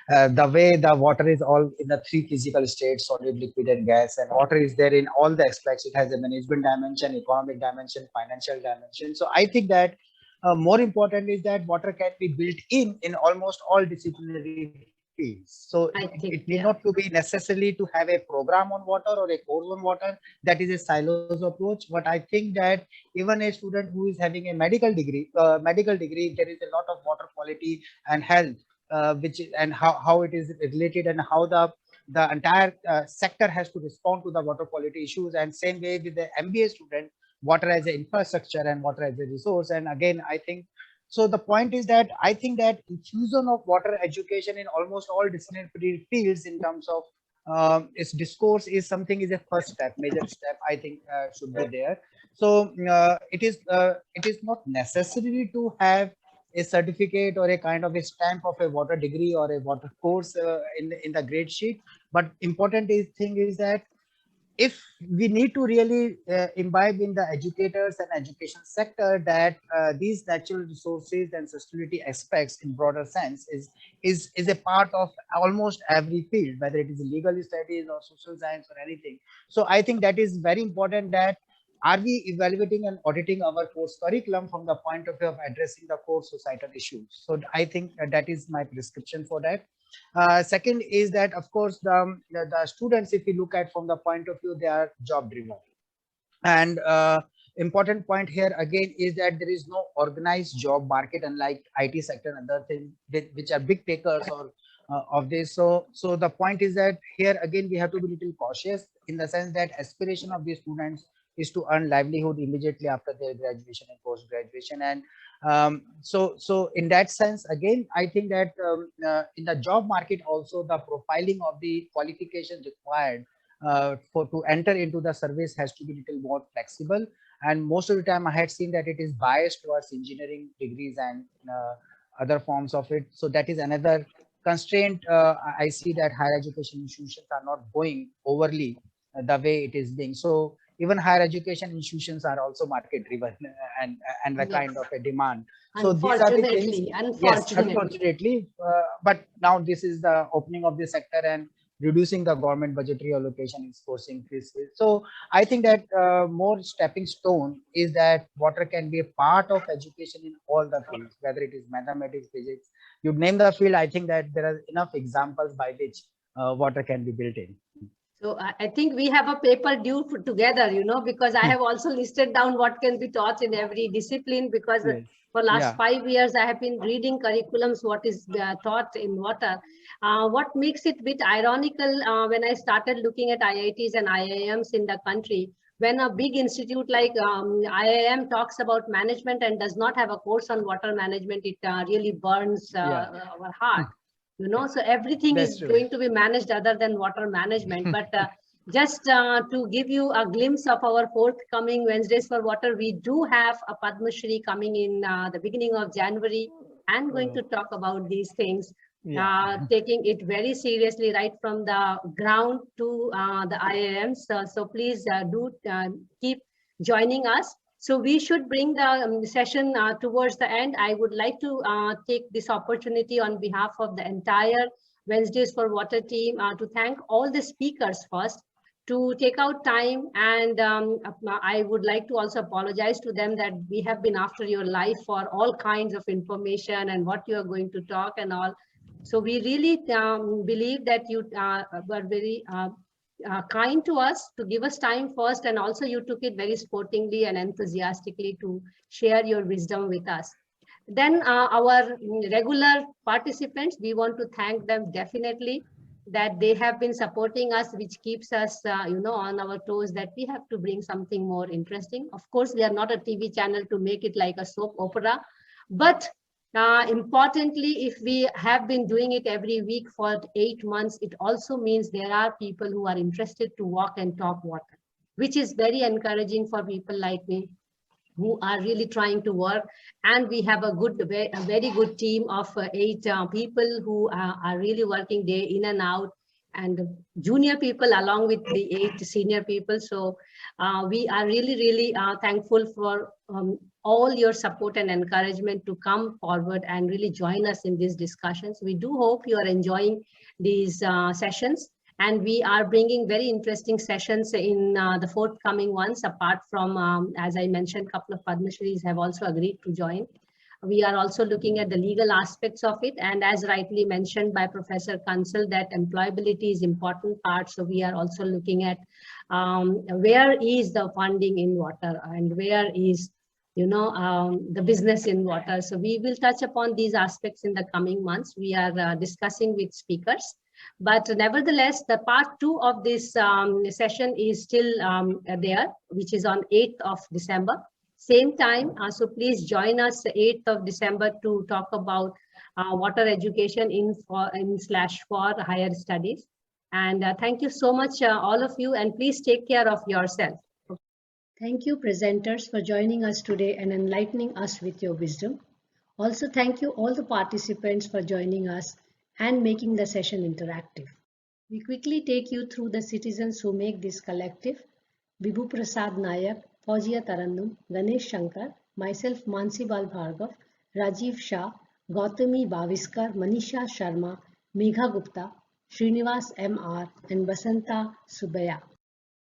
The way the water is all in the 3 physical states, solid, liquid, and gas, and water is there in all the aspects. It has a management dimension, economic dimension, financial dimension. So I think that more important is that water can be built in almost all disciplinary fields. So it need not to be necessarily to have a program on water or a course on water. That is a silos approach. But I think that even a student who is having a medical degree, there is a lot of water quality and health, and how it is related, and how the entire sector has to respond to the water quality issues. And same way with the MBA student, water as an infrastructure and water as a resource. And again, I think, so the point is that I think that infusion of water education in almost all disciplinary fields in terms of its discourse is a first step, major step, I think should be there. So it is not necessary to have a certificate or a kind of a stamp of a water degree or a water course in the grade sheet. But important thing is that if we need to really imbibe in the educators and education sector that these natural resources and sustainability aspects in broader sense is a part of almost every field, whether it is legal studies or social science or anything. So I think that is very important, that are we evaluating and auditing our course curriculum from the point of view of addressing the core societal issues. So I think that is my prescription for that. Second is that, of course, the students, if you look at from the point of view, they are job driven. And important point here again is that there is no organized job market, unlike IT sector and other things which are big takers or of this. So the point is that here again we have to be little cautious, in the sense that aspiration of these students is to earn livelihood immediately after their graduation and post graduation. And so in that sense, again, I think that in the job market also, the profiling of the qualifications required for to enter into the service has to be little more flexible. And most of the time I had seen that it is biased towards engineering degrees and other forms of it. So that is another constraint. I see that higher education institutions are not going overly the way it is being. So even higher education institutions are also market driven and the kind of a demand. So these are the things. Yes, unfortunately. But now this is the opening of the sector, and reducing the government budgetary allocation is forcing this. So I think that more stepping stone is that water can be a part of education in all the fields, whether it is mathematics, physics, you name the field. I think that there are enough examples by which water can be built in. So I think we have a paper due together, because I have also listed down what can be taught in every discipline, because yes. For last 5 years, I have been reading curriculums, what is taught in water. What makes it a bit ironical when I started looking at IITs and IIMs in the country, when a big institute like IIM talks about management and does not have a course on water management, it really burns our heart. So everything That's is true. Going to be managed other than water management. But just to give you a glimpse of our forthcoming Wednesdays for Water, we do have a Padma Shri coming in the beginning of January, and going to talk about these things, taking it very seriously right from the ground to the IIMs. So please do keep joining us. So we should bring the session towards the end. I would like to take this opportunity on behalf of the entire Wednesdays for Water team to thank all the speakers first, to take out time. And I would like to also apologize to them that we have been after your life for all kinds of information and what you are going to talk and all. So we really believe that you were very kind to us to give us time first, and also you took it very sportingly and enthusiastically to share your wisdom with us. Then our regular participants, we want to thank them definitely, that they have been supporting us, which keeps us on our toes, that we have to bring something more interesting. Of course, we are not a TV channel to make it like a soap opera, but importantly, if we have been doing it every week for 8 months, it also means there are people who are interested to walk and talk water, which is very encouraging for people like me who are really trying to work. And we have a very good team of 8 people who are really working day in and out, and junior people along with the 8 senior people. So we are really thankful for all your support and encouragement to come forward and really join us in these discussions. We do hope you are enjoying these sessions, and we are bringing very interesting sessions in the forthcoming ones. Apart from, as I mentioned, a couple of Padma Shris have also agreed to join. We are also looking at the legal aspects of it, and as rightly mentioned by Professor Kansal, that employability is important part. So we are also looking at where is the funding in water, and where is the business in water. So we will touch upon these aspects in the coming months. We are discussing with speakers, but nevertheless, the part 2 of this session is still there, which is on 8th of December. Same time, so please join us 8th of December to talk about water education in for higher studies. And thank you so much, all of you, and please take care of yourself. Thank you, presenters, for joining us today and enlightening us with your wisdom. Also, thank you all the participants for joining us and making the session interactive. We quickly take you through the citizens who make this collective: Vibhu Prasad Nayak, Fauzia Tarannum, Ganesh Shankar, myself Mansi Bal Bhargav, Rajiv Shah, Gautami Baviskar, Manisha Sharma, Megha Gupta, Srinivas M.R. and Basanta Subaya.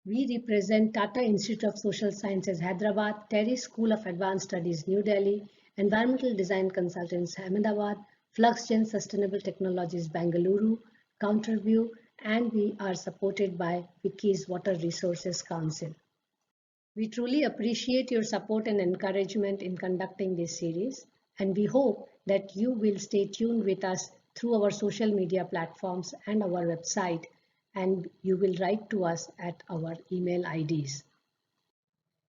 We represent Tata Institute of Social Sciences, Hyderabad, Terry School of Advanced Studies, New Delhi, Environmental Design Consultants, Ahmedabad, FluxGen Sustainable Technologies, Bangalore, Counterview, and we are supported by WICCI's Water Resources Council. We truly appreciate your support and encouragement in conducting this series, and we hope that you will stay tuned with us through our social media platforms and our website, and you will write to us at our email IDs.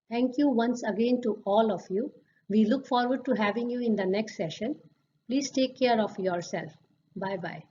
Thank you once again to all of you. We look forward to having you in the next session. Please take care of yourself. Bye-bye.